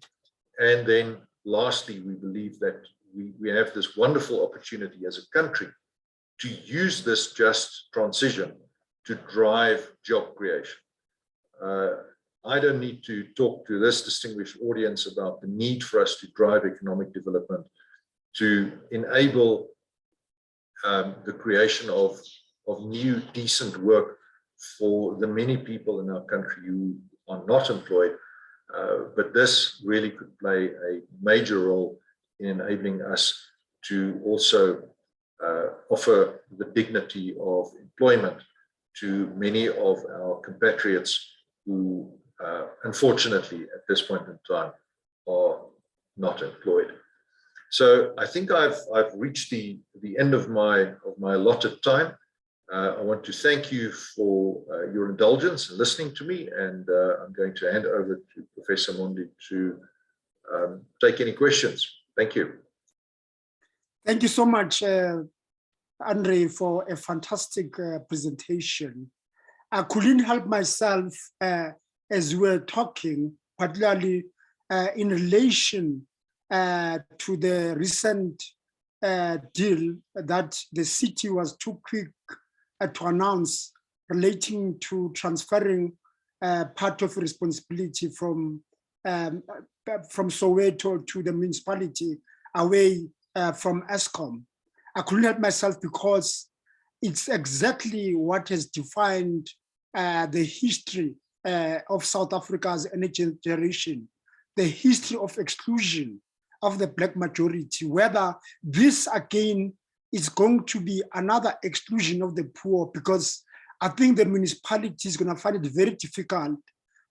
And then lastly, we believe that we have this wonderful opportunity as a country to use this just transition to drive job creation. I don't need to talk to this distinguished audience about the need for us to drive economic development, to enable the creation of new decent work for the many people in our country who are not employed. But this really could play a major role in enabling us to also offer the dignity of employment to many of our compatriots who, unfortunately, at this point in time, are not employed. So I think I've reached the end of my allotted time. I want to thank you for your indulgence in listening to me, and I'm going to hand over to Professor Mondi to take any questions. Thank you. Thank you so much, Andre, for a fantastic presentation. I couldn't help myself as we were talking, particularly in relation to the recent deal that the city was too quick to announce relating to transferring part of responsibility from Soweto to the municipality away from Eskom. I couldn't help myself because it's exactly what has defined the history of South Africa's energy generation, the history of exclusion of the Black majority, whether this again is going to be another exclusion of the poor, because I think the municipality is going to find it very difficult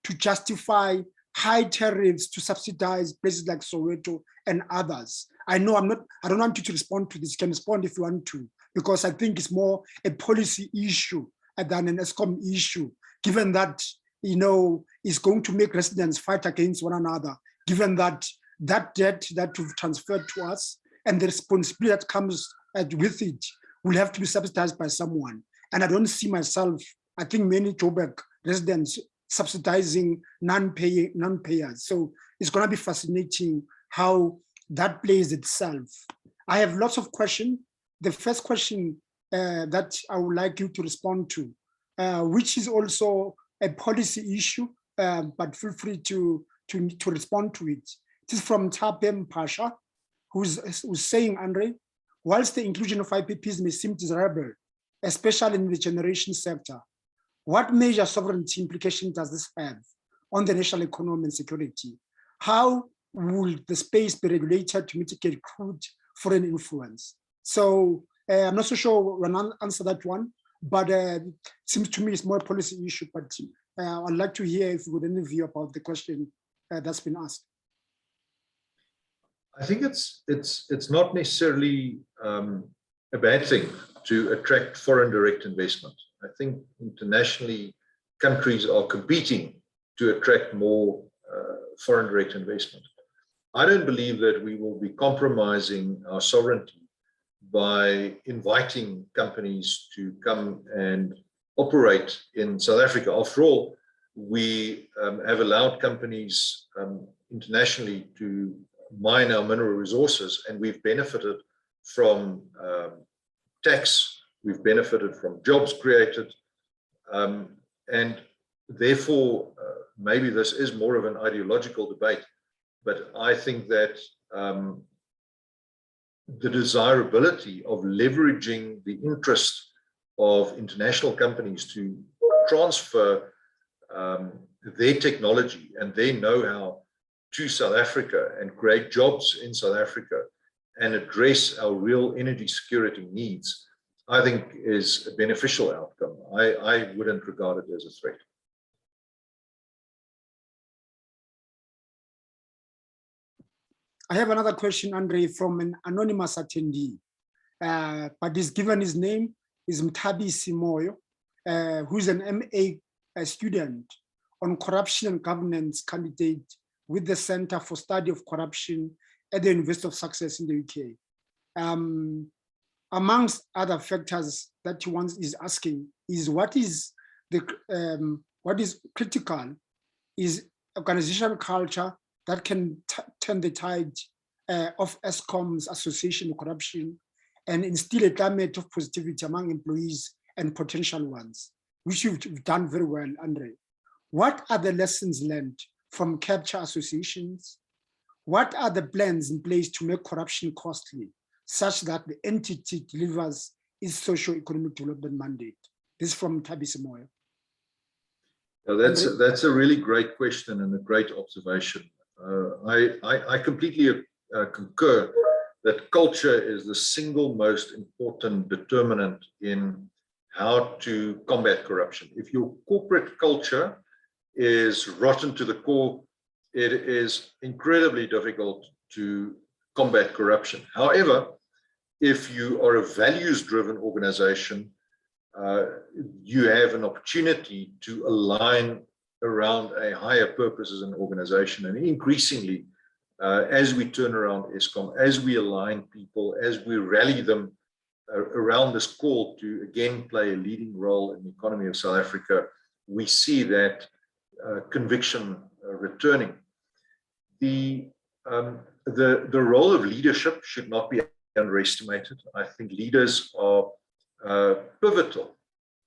to justify high tariffs to subsidize places like Soweto and others. I know I don't want you to respond to this. You can respond if you want to, because I think it's more a policy issue than an Eskom issue, given that, it's going to make residents fight against one another, given that that debt that you've transferred to us and the responsibility that comes with it will have to be subsidized by someone. And I don't see myself, I think many Joburg residents subsidizing non-payers. So it's going to be fascinating how that plays itself. I have lots of questions. The first question that I would like you to respond to, which is also a policy issue, but feel free to respond to it. It is from Tapem Pasha, who's saying, Andre, whilst the inclusion of IPPs may seem desirable, especially in the generation sector, what major sovereignty implication does this have on the national economy and security? How will the space be regulated to mitigate crude foreign influence? So I'm not so sure we'll answer that one, but it seems to me it's more a policy issue, but I'd like to hear if you would any view about the question that's been asked. I think it's not necessarily a bad thing to attract foreign direct investment. I think internationally countries are competing to attract more foreign direct investment. I don't believe that we will be compromising our sovereignty by inviting companies to come and operate in South Africa. After all, we have allowed companies internationally to mine our mineral resources, and we've benefited from tax, we've benefited from jobs created, and therefore maybe this is more of an ideological debate, but I think that the desirability of leveraging the interest of international companies to transfer their technology and their know-how to South Africa and create jobs in South Africa and address our real energy security needs I think is a beneficial outcome. I wouldn't regard it as a threat. I have another question, Andre, from an anonymous attendee, but he's given his name is Mtabi Simoyo, who's an MA student on corruption and governance candidate with the Center for Study of Corruption at the University of Sussex in the UK. Amongst other factors that he is asking is what is critical is organizational culture that can turn the tide of Eskom's association with corruption and instill a climate of positivity among employees and potential ones, which you've done very well, Andre. What are the lessons learned from capture associations? What are the plans in place to make corruption costly, such that the entity delivers its socio-economic development mandate? This is from Tabisi Moyo. That's a really great question and a great observation. I completely concur that culture is the single most important determinant in how to combat corruption. If your corporate culture is rotten to the core, it is incredibly difficult to combat corruption. However, if you are a values-driven organization, you have an opportunity to align around a higher purpose as an organization. And increasingly, as we turn around Eskom, as we align people, as we rally them around this call to again play a leading role in the economy of South Africa, we see that conviction returning. The role of leadership should not be underestimated. I think leaders are pivotal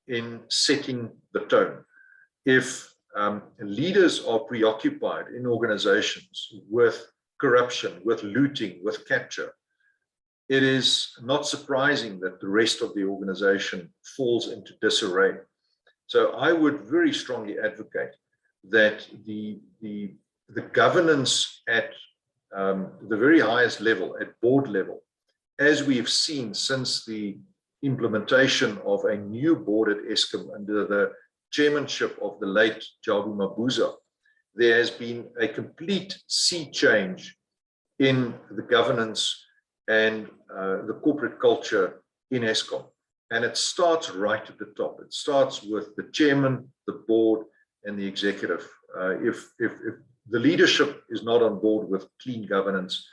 in setting the tone. If leaders are preoccupied in organizations with corruption, with looting, with capture, it is not surprising that the rest of the organization falls into disarray. So I would very strongly advocate that the governance at the very highest level, at board level, as we have seen since the implementation of a new board at Eskom under the chairmanship of the late Jabu Mabuza, there has been a complete sea change in the governance and the corporate culture in Eskom. And it starts right at the top. It starts with the chairman, the board, and the executive. If the leadership is not on board with clean governance,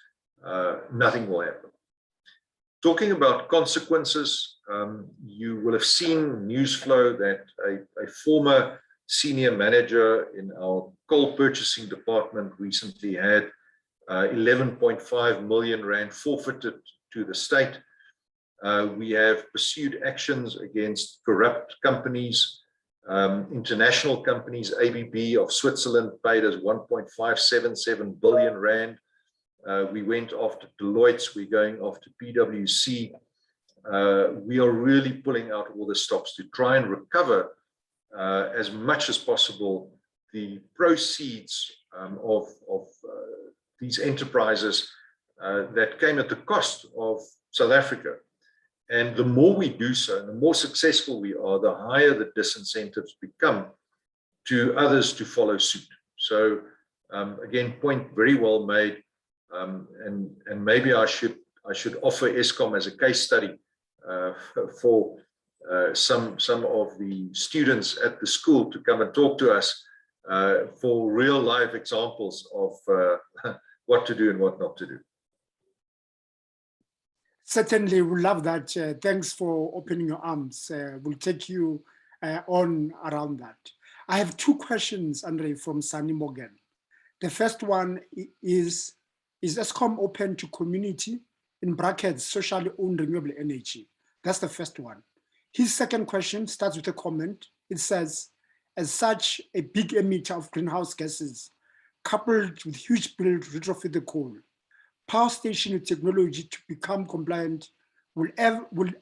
nothing will happen. Talking about consequences, you will have seen news flow that a former senior manager in our coal purchasing department recently had 11.5 million rand forfeited to the state. We have pursued actions against corrupt companies. International companies, ABB of Switzerland paid us 1.577 billion rand. We went after Deloitte, we're going after PwC. We are really pulling out all the stops to try and recover as much as possible the proceeds of these enterprises that came at the cost of South Africa. And the more we do so, and the more successful we are, the higher the disincentives become to others to follow suit. So again, point very well made. And maybe I should offer Eskom as a case study for some of the students at the school to come and talk to us for real life examples of what to do and what not to do. Certainly, we love that. Thanks for opening your arms. We'll take you on around that. I have two questions, Andre, from Sunny Morgan. The first one is Eskom open to community, in brackets, socially owned renewable energy? That's the first one. His second question starts with a comment. It says, as such a big emitter of greenhouse gases, coupled with huge bill to retrofit the coal, power station with technology to become compliant, will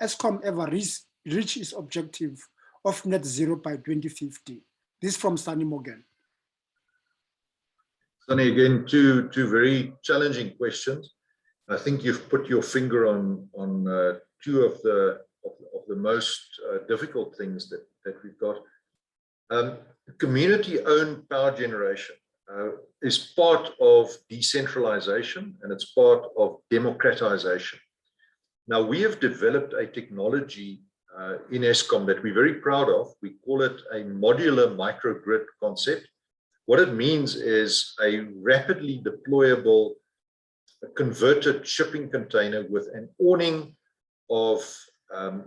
Eskom ever reach its objective of net zero by 2050? This is from Sunny Morgan. Sunny, again, two very challenging questions. I think you've put your finger on two of the the most difficult things that we've got. Community-owned power generation is part of decentralization, and it's part of democratization. Now, we have developed a technology in Eskom that we're very proud of. We call it a modular microgrid concept. What it means is a rapidly deployable converted shipping container with an awning of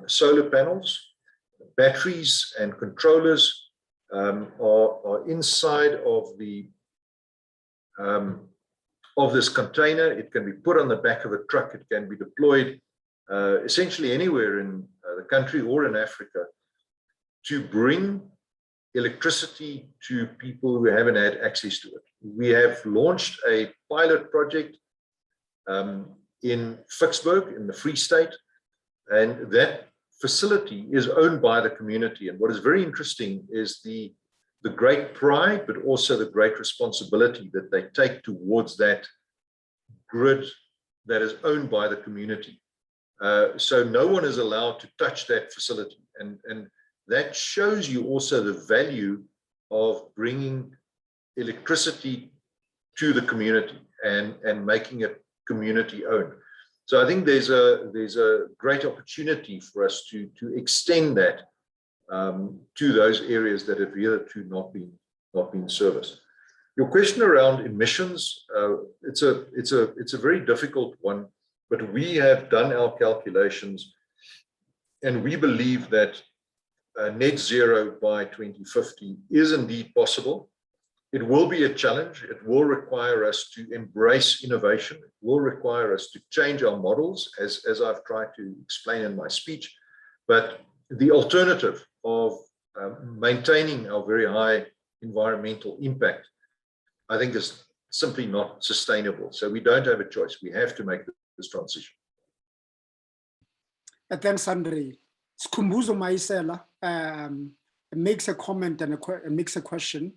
solar panels, batteries, and controllers are inside of this container. It can be put on the back of a truck. It can be deployed essentially anywhere in the country or in Africa to bring electricity to people who haven't had access to it. We have launched a pilot project in Vicksburg in the Free State, and that facility is owned by the community. And what is very interesting is the great pride, but also the great responsibility that they take towards that grid that is owned by the community. So no one is allowed to touch that facility. And that shows you also the value of bringing electricity to the community and making it community owned. So I think there's a great opportunity for us to extend that to those areas that have hitherto not been serviced. Your question around emissions, it's a very difficult one, but we have done our calculations, and we believe that net zero by 2050 is indeed possible. It will be a challenge. It will require us to embrace innovation. It will require us to change our models, as I've tried to explain in my speech. But the alternative of maintaining our very high environmental impact, I think, is simply not sustainable. So we don't have a choice. We have to make this transition. Thanks, Andre. Skhumbuzo Maisela makes a comment and makes a question.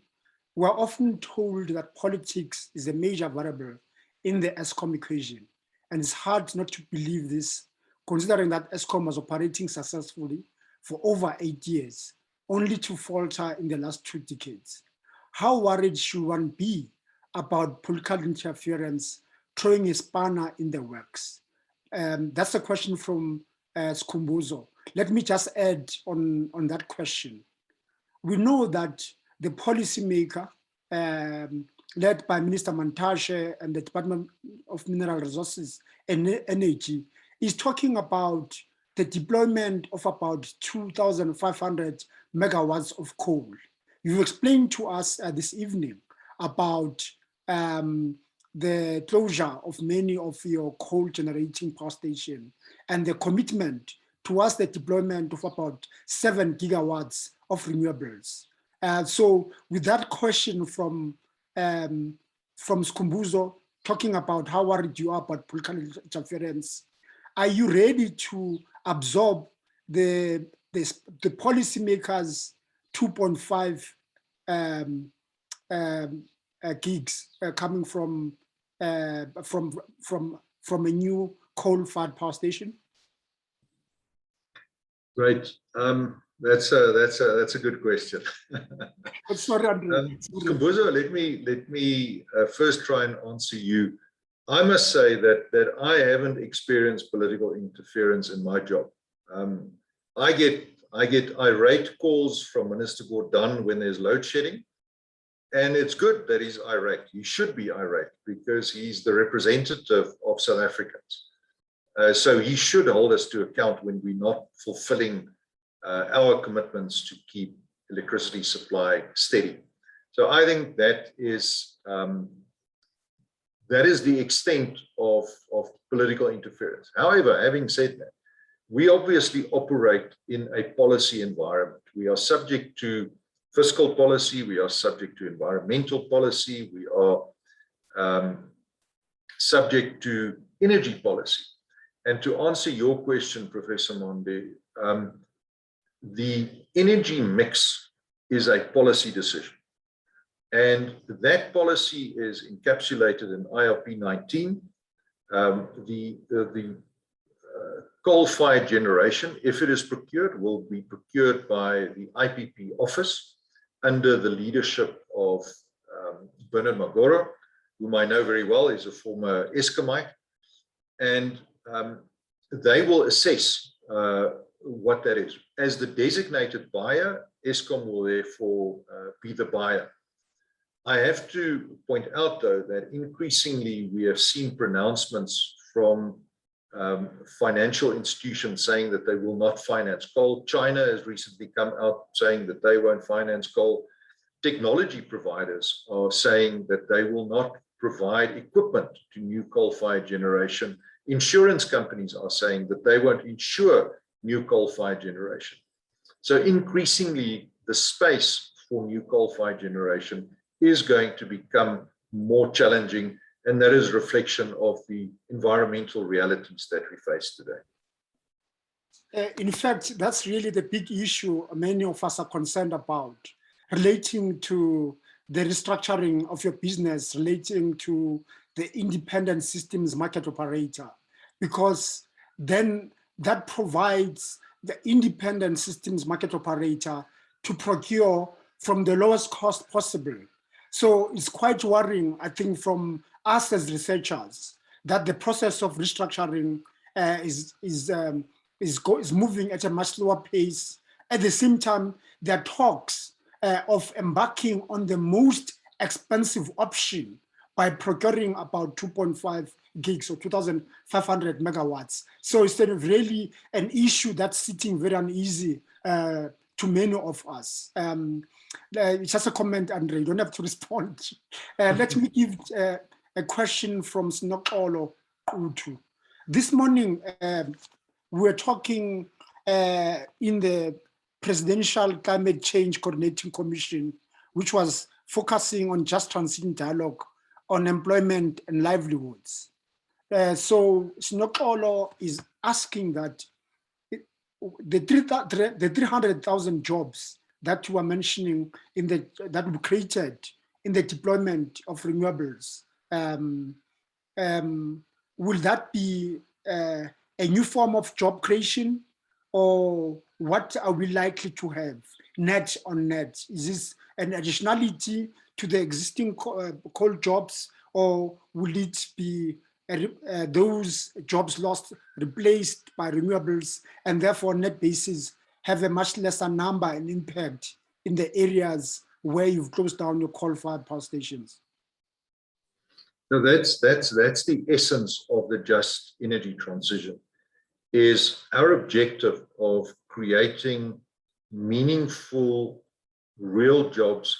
We're often told that politics is a major variable in the Eskom equation, and it's hard not to believe this, considering that Eskom was operating successfully for over 8 years, only to falter in the last 2 decades. How worried should one be about political interference throwing a spanner in the works? That's a question from Skhumbuzo. Let me just add on that question. We know that the policymaker, led by Minister Mantashe and the Department of Mineral Resources and Energy, is talking about the deployment of about 2,500 megawatts of coal. You've explained to us this evening about the closure of many of your coal generating power stations and the commitment towards the deployment of about 7 gigawatts of renewables. So with that question from Skhumbuzo, talking about how worried you are about political interference, are you ready to absorb the policymakers' 2.5 gigs coming from a new coal-fired power station? Great. That's a good question. Sorry, Andre. Skhumbuzo, let me first try and answer you. I must say that I haven't experienced political interference in my job. I get irate calls from Minister Gordhan when there's load shedding, and it's good that he's irate. He should be irate because he's the representative of South Africans. So he should hold us to account when we're not fulfilling our commitments to keep electricity supply steady. So I think that is the extent of political interference. However, having said that, we obviously operate in a policy environment. We are subject to fiscal policy, we are subject to environmental policy, we are subject to energy policy. And to answer your question, Professor Monde, the energy mix is a policy decision. And that policy is encapsulated in IRP 19. The coal-fired generation, if it is procured, will be procured by the IPP office under the leadership of Bernard Magoro, whom I know very well. He's a former Eskomite, and they will assess what that is. As the designated buyer, Eskom will therefore be the buyer. I have to point out, though, that increasingly we have seen pronouncements from financial institutions saying that they will not finance coal. China has recently come out saying that they won't finance coal. Technology providers are saying that they will not provide equipment to new coal-fired generation. Insurance companies are saying that they won't insure new coal-fired generation. So increasingly, the space for new coal-fired generation is going to become more challenging, and that is a reflection of the environmental realities that we face today. In fact, that's really the big issue many of us are concerned about, relating to the restructuring of your business, relating to the independent systems market operator, because then that provides the independent systems market operator to procure from the lowest cost possible. So it's quite worrying, I think, from us as researchers, that the process of restructuring is moving at a much slower pace. At the same time, there are talks of embarking on the most expensive option by procuring about 2.5 gigs or 2,500 megawatts. So it's really an issue that's sitting very uneasy to many of us. Just a comment, Andre, you don't have to respond. Let me give a question from Snokolo Utu. This morning, we were talking in the Presidential Climate Change Coordinating Commission, which was focusing on just transition dialogue on employment and livelihoods. So Snokolo is asking that the 300,000 jobs that you were mentioning that were created in the deployment of renewables, will that be a new form of job creation, or what are we likely to have net on net? Is this an additionality to the existing coal jobs, or will it be those jobs lost replaced by renewables, and therefore net basis have a much lesser number and impact in the areas where you've closed down your coal-fired power stations? So that's the essence of the just energy transition, is our objective of creating meaningful, real jobs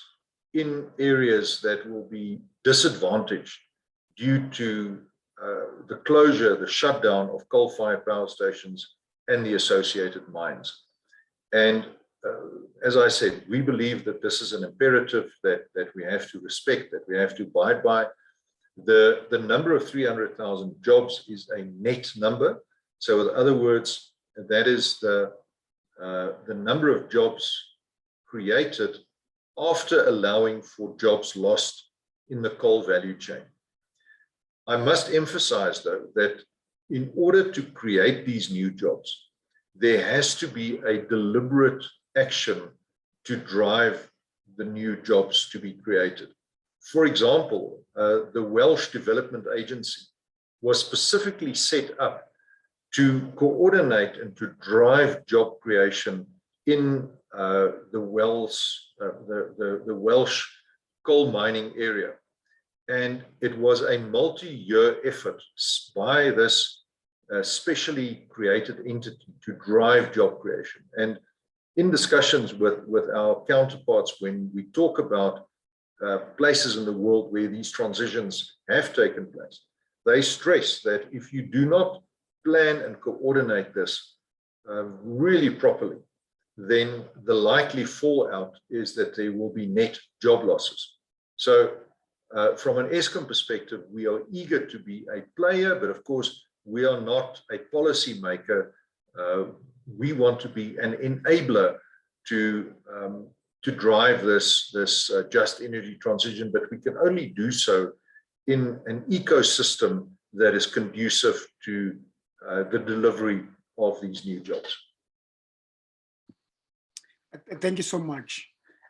in areas that will be disadvantaged due to the closure, the shutdown of coal-fired power stations and the associated mines. And as I said, we believe that this is an imperative that we have to respect, that we have to abide by. The number of 300,000 jobs is a net number. So in other words, that is the number of jobs created after allowing for jobs lost in the coal value chain. I must emphasize, though, that in order to create these new jobs, there has to be a deliberate action to drive the new jobs to be created. For example, the Welsh Development Agency was specifically set up to coordinate and to drive job creation in the Welsh coal mining area. And it was a multi-year effort by this specially created entity to drive job creation. And in discussions with our counterparts, when we talk about places in the world where these transitions have taken place, they stress that if you do not plan and coordinate this really properly, then the likely fallout is that there will be net job losses. So from an Eskom perspective, we are eager to be a player, but of course, we are not a policy maker. We want to be an enabler to drive this just energy transition, but we can only do so in an ecosystem that is conducive to the delivery of these new jobs. Thank you so much.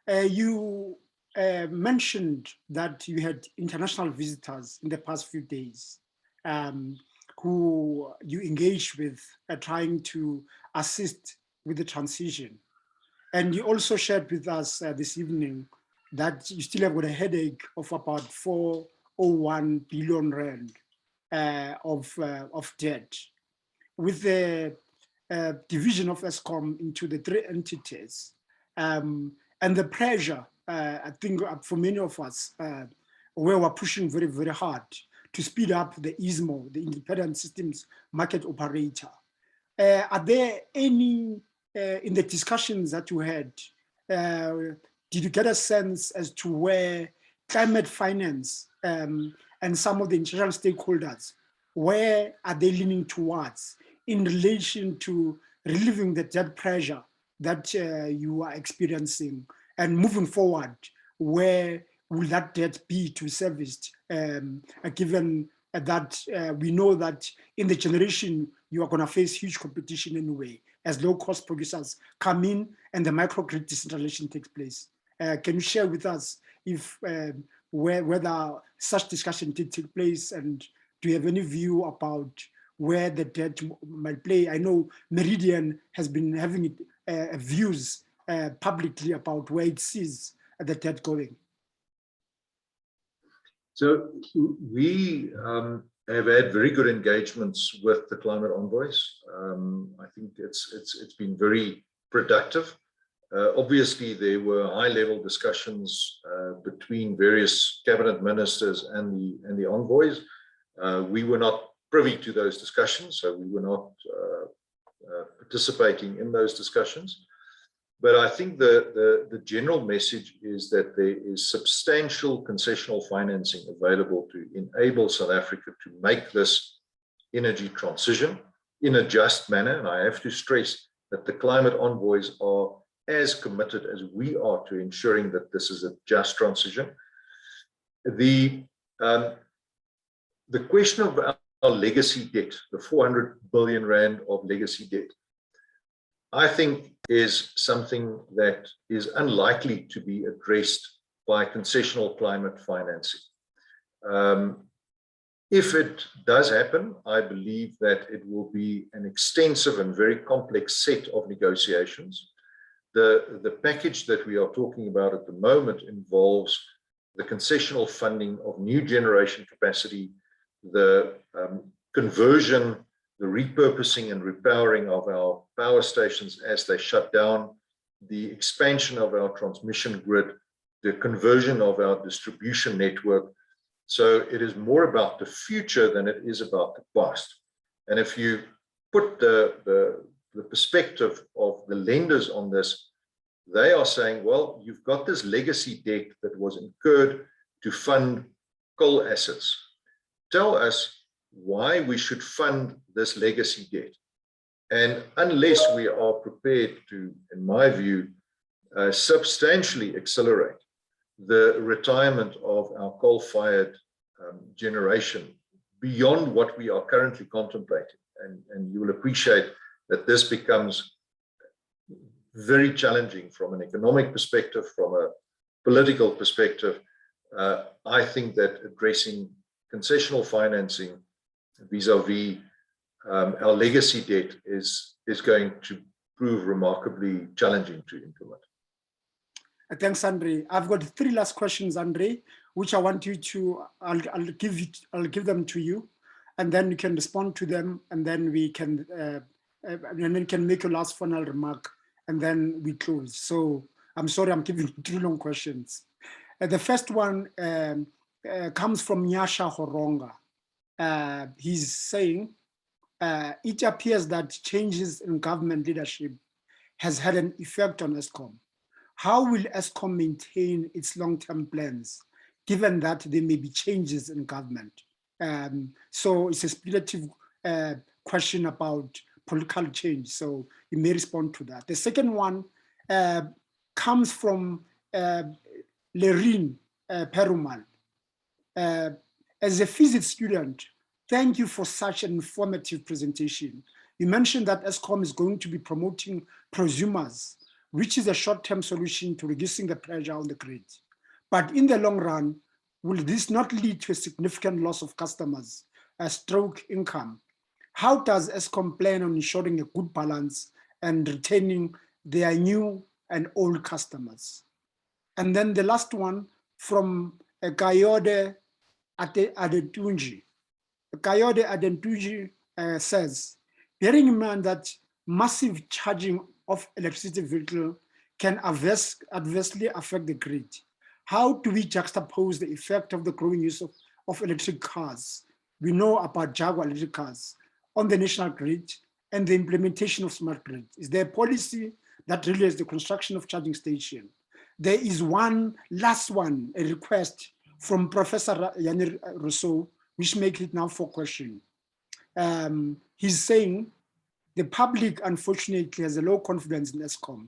You mentioned that you had international visitors in the past few days who you engaged with trying to assist with the transition. And you also shared with us this evening that you still have got a headache of about 401 billion rand of debt. With the division of Eskom into the three entities and the pressure, I think for many of us, we were pushing very, very hard to speed up the ISMO, the Independent Systems Market Operator. Are there any, in the discussions that you had, did you get a sense as to where climate finance and some of the international stakeholders, where are they leaning towards in relation to relieving the debt pressure that you are experiencing, and moving forward, where will that debt be to be serviced, given that we know that in the generation you are going to face huge competition anyway as low-cost producers come in and the microgrid decentralization takes place. Can you share with us if whether such discussion did take place, and do you have any view about where the debt might play? I know Meridian has been having views publicly about where it sees the debt going. So we have had very good engagements with the climate envoys. I think it's been very productive. Obviously, there were high-level discussions between various cabinet ministers and the envoys. We were not privy to those discussions, so we were not participating in those discussions. But I think the general message is that there is substantial concessional financing available to enable South Africa to make this energy transition in a just manner. And I have to stress that the climate envoys are as committed as we are to ensuring that this is a just transition. The question of our legacy debt, the 400 billion rand of legacy debt, I think is something that is unlikely to be addressed by concessional climate financing. If it does happen, I believe that it will be an extensive and very complex set of negotiations. The package that we are talking about at the moment involves the concessional funding of new generation capacity, the conversion, the repurposing and repowering of our power stations as they shut down, the expansion of our transmission grid, the conversion of our distribution network. So it is more about the future than it is about the past. And if you put the perspective of the lenders on this, they are saying, well, you've got this legacy debt that was incurred to fund coal assets. Tell us why we should fund this legacy debt. And unless we are prepared to, in my view, substantially accelerate the retirement of our coal-fired generation beyond what we are currently contemplating, and you will appreciate that this becomes very challenging from an economic perspective, from a political perspective. I think that addressing concessional financing vis-a-vis our legacy debt is going to prove remarkably challenging to implement. Thanks, Andre. I've got three last questions, Andre, which I want you to, I'll give them to you, and then you can respond to them, and then we can, and then can make a last final remark, and then we close. So I'm sorry, I'm giving you 2 long questions. The first one comes from Nyasha Horonga. He's saying, it appears that changes in government leadership has had an effect on Eskom. How will Eskom maintain its long-term plans, given that there may be changes in government? So it's a speculative question about political change, so you may respond to that. The second one comes from Lerine Perumal. As a physics student, Thank you for such an informative presentation. You mentioned that Eskom is going to be promoting prosumers, which is a short-term solution to reducing the pressure on the grid. But in the long run, will this not lead to a significant loss of customers, a stroke income? How does Eskom plan on ensuring a good balance and retaining their new and old customers? And then the last one from Kayode Adetunji. Kayode Adetunji says, bearing in mind that massive charging of electricity vehicle can adversely affect the grid, how do we juxtapose the effect of the growing use of electric cars? We know about Jaguar electric cars on the national grid and the implementation of smart grid. Is there a policy that relates the construction of charging station? There is one last one, a request from Professor Yanir Rousseau, which makes it now 4 questions. He's saying the public, unfortunately, has a low confidence in Eskom,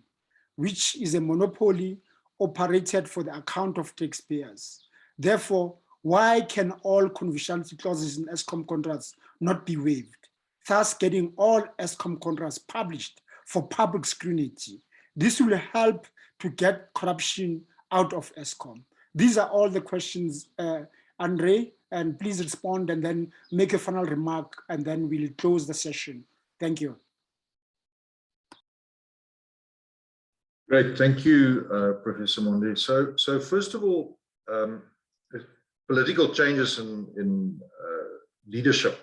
which is a monopoly operated for the account of taxpayers. Therefore, why can all confidentiality clauses in Eskom contracts not be waived, thus getting all Eskom contracts published for public scrutiny? This will help to get corruption out of Eskom. These are all the questions, Andre, and please respond and then make a final remark, and then we'll close the session. Thank you. Great, thank you, Professor Monde. So first of all, political changes in leadership.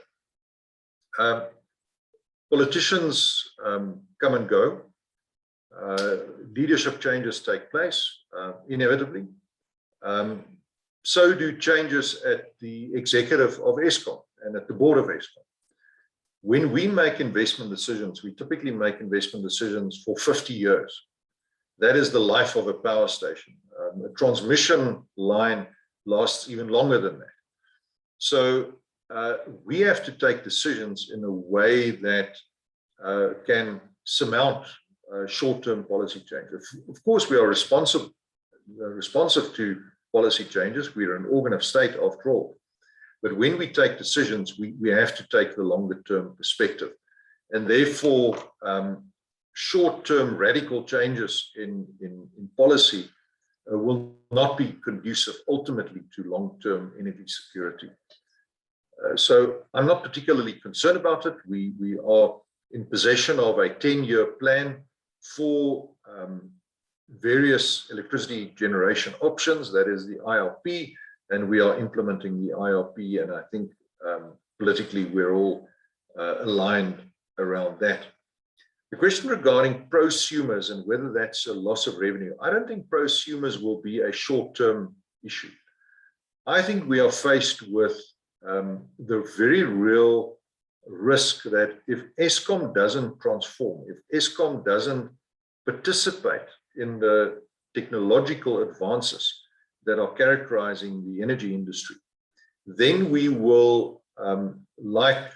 Politicians come and go. Leadership changes take place inevitably. So do changes at the executive of Eskom and at the board of Eskom. When we make investment decisions, we typically make investment decisions for 50 years. That is the life of a power station. A transmission line lasts even longer than that. So we have to take decisions in a way that can surmount short-term policy changes. Of course, we are responsive to policy changes. We are an organ of state after all. But when we take decisions, we have to take the longer-term perspective. And therefore, short-term radical changes in policy will not be conducive ultimately to long-term energy security. So I'm not particularly concerned about it. We are in possession of a 10-year plan for various electricity generation options, that is the IRP, and we are implementing the IRP, and I think politically we're all aligned around that. The question regarding prosumers and whether that's a loss of revenue, I don't think prosumers will be a short-term issue. I think we are faced with the very real risk that if Eskom doesn't transform, if Eskom doesn't participate in the technological advances that are characterizing the energy industry, then we will, like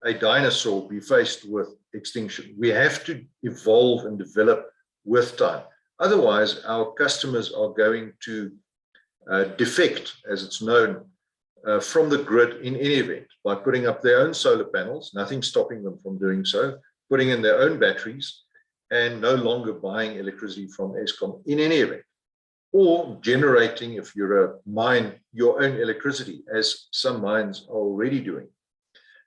a dinosaur, be faced with extinction. We have to evolve and develop with time. Otherwise, our customers are going to defect, as it's known, from the grid in any event by putting up their own solar panels, nothing stopping them from doing so, putting in their own batteries, and no longer buying electricity from Eskom in any event, or generating, if you're a mine, your own electricity, as some mines are already doing.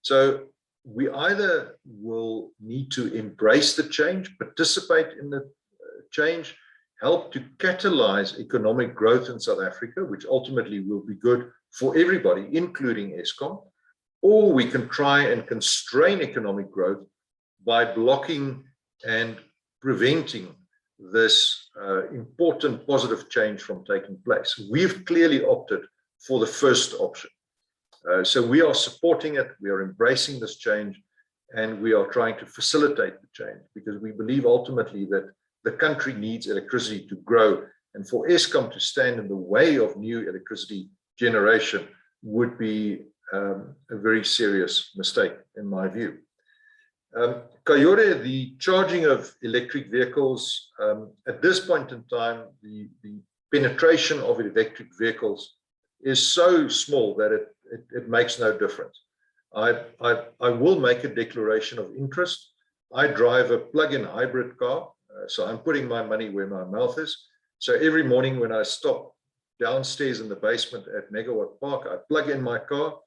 So we either will need to embrace the change, participate in the change, help to catalyze economic growth in South Africa, which ultimately will be good for everybody, including Eskom, or we can try and constrain economic growth by blocking and preventing this important positive change from taking place. We've clearly opted for the first option. So we are supporting it, we are embracing this change, and we are trying to facilitate the change because we believe ultimately that the country needs electricity to grow, and for Eskom to stand in the way of new electricity generation would be a very serious mistake in my view. Kayode, the charging of electric vehicles, at this point in time, the penetration of electric vehicles is so small that it makes no difference. I will make a declaration of interest. I drive a plug-in hybrid car, so I'm putting my money where my mouth is. So every morning when I stop downstairs in the basement at Megawatt Park, I plug in my car.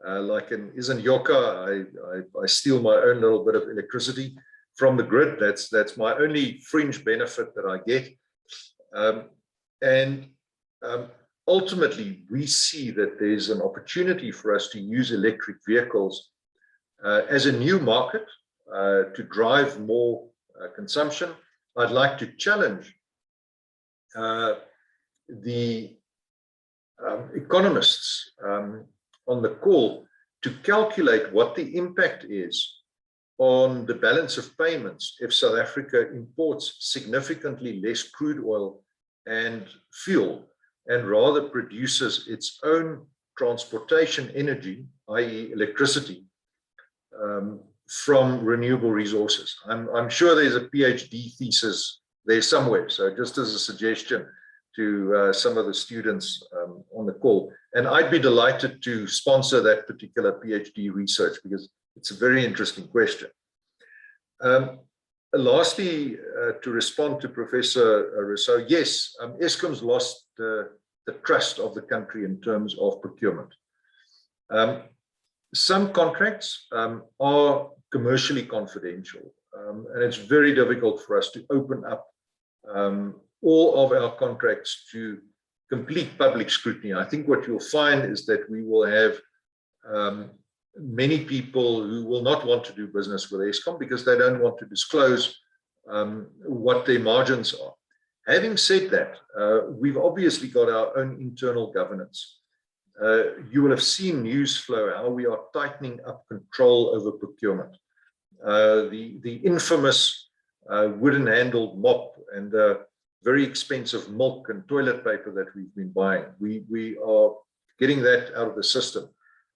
Like in Isanyoka, I steal my own little bit of electricity from the grid. That's my only fringe benefit that I get. Ultimately, we see that there's an opportunity for us to use electric vehicles as a new market to drive more consumption. I'd like to challenge the economists on the call to calculate what the impact is on the balance of payments if South Africa imports significantly less crude oil and fuel and rather produces its own transportation energy, i.e. electricity, from renewable resources. I'm sure there's a PhD thesis there somewhere. So just as a suggestion to some of the students on the call, and I'd be delighted to sponsor that particular PhD research because it's a very interesting question. Lastly, to respond to Professor Rousseau, yes, Eskom's lost the trust of the country in terms of procurement. Some contracts are commercially confidential, and it's very difficult for us to open up all of our contracts to complete public scrutiny. I think what you'll find is that we will have many people who will not want to do business with Eskom because they don't want to disclose what their margins are. Having said that, we've obviously got our own internal governance. You will have seen news flow how we are tightening up control over procurement. The infamous wooden-handled mop and very expensive milk and toilet paper that we've been buying, we are getting that out of the system.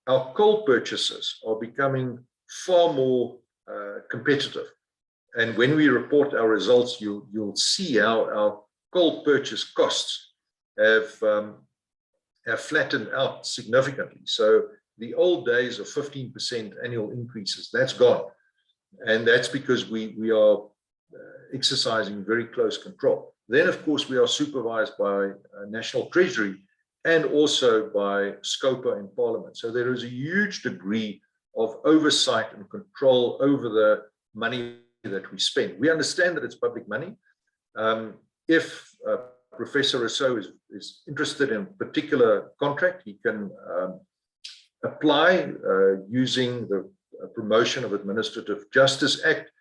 Our coal purchases are becoming far more competitive. And when we report our results, you'll see how our coal purchase costs have flattened out significantly. So the old days of 15% annual increases, that's gone. And that's because we are exercising very close control. Then, of course, we are supervised by National Treasury and also by SCOPA in Parliament. So there is a huge degree of oversight and control over the money that we spend. We understand that it's public money. If Professor Rousseau is interested in a particular contract, he can apply using the Promotion of Administrative Justice Act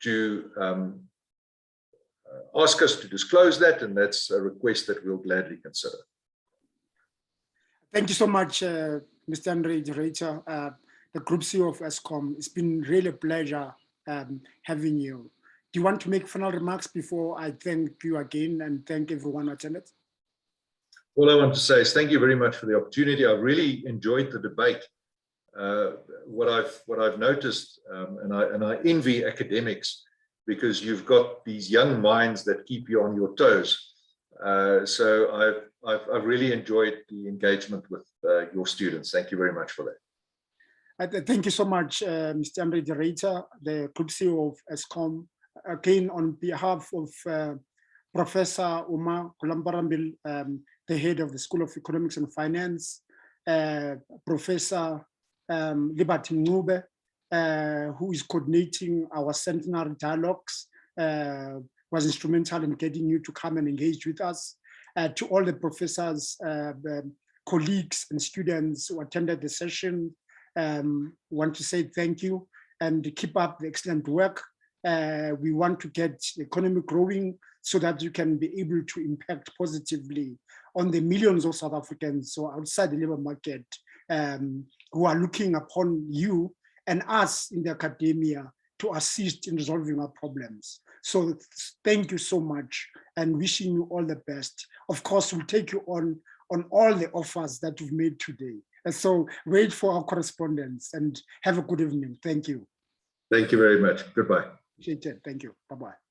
to ask us to disclose that, and that's a request that we'll gladly consider. Thank you so much, Mr. André de Ruyter, the Group CEO of Eskom. It's been really a pleasure having you. Do you want to make final remarks before I thank you again and thank everyone who attended? All I want to say is thank you very much for the opportunity. I really enjoyed the debate. What I've noticed, and I envy academics because you've got these young minds that keep you on your toes. So I've really enjoyed the engagement with your students. Thank you very much for that. Thank you so much, Mr. André de Ruyter, the Group CEO of Eskom. Again, on behalf of Professor Uma Kulambarambil, the head of the School of Economics and Finance, Professor Liberty Ngube, who is coordinating our centenary dialogues, was instrumental in getting you to come and engage with us. To all the professors, colleagues and students who attended the session, want to say thank you and keep up the excellent work. We want to get the economy growing so that you can be able to impact positively on the millions of South Africans who are outside the labor market, who are looking upon you and us in the academia to assist in resolving our problems. So thank you so much and wishing you all the best. Of course, we'll take you on all the offers that you've made today. And so wait for our correspondence and have a good evening. Thank you. Thank you very much. Goodbye. Appreciate it. Thank you. Bye-bye.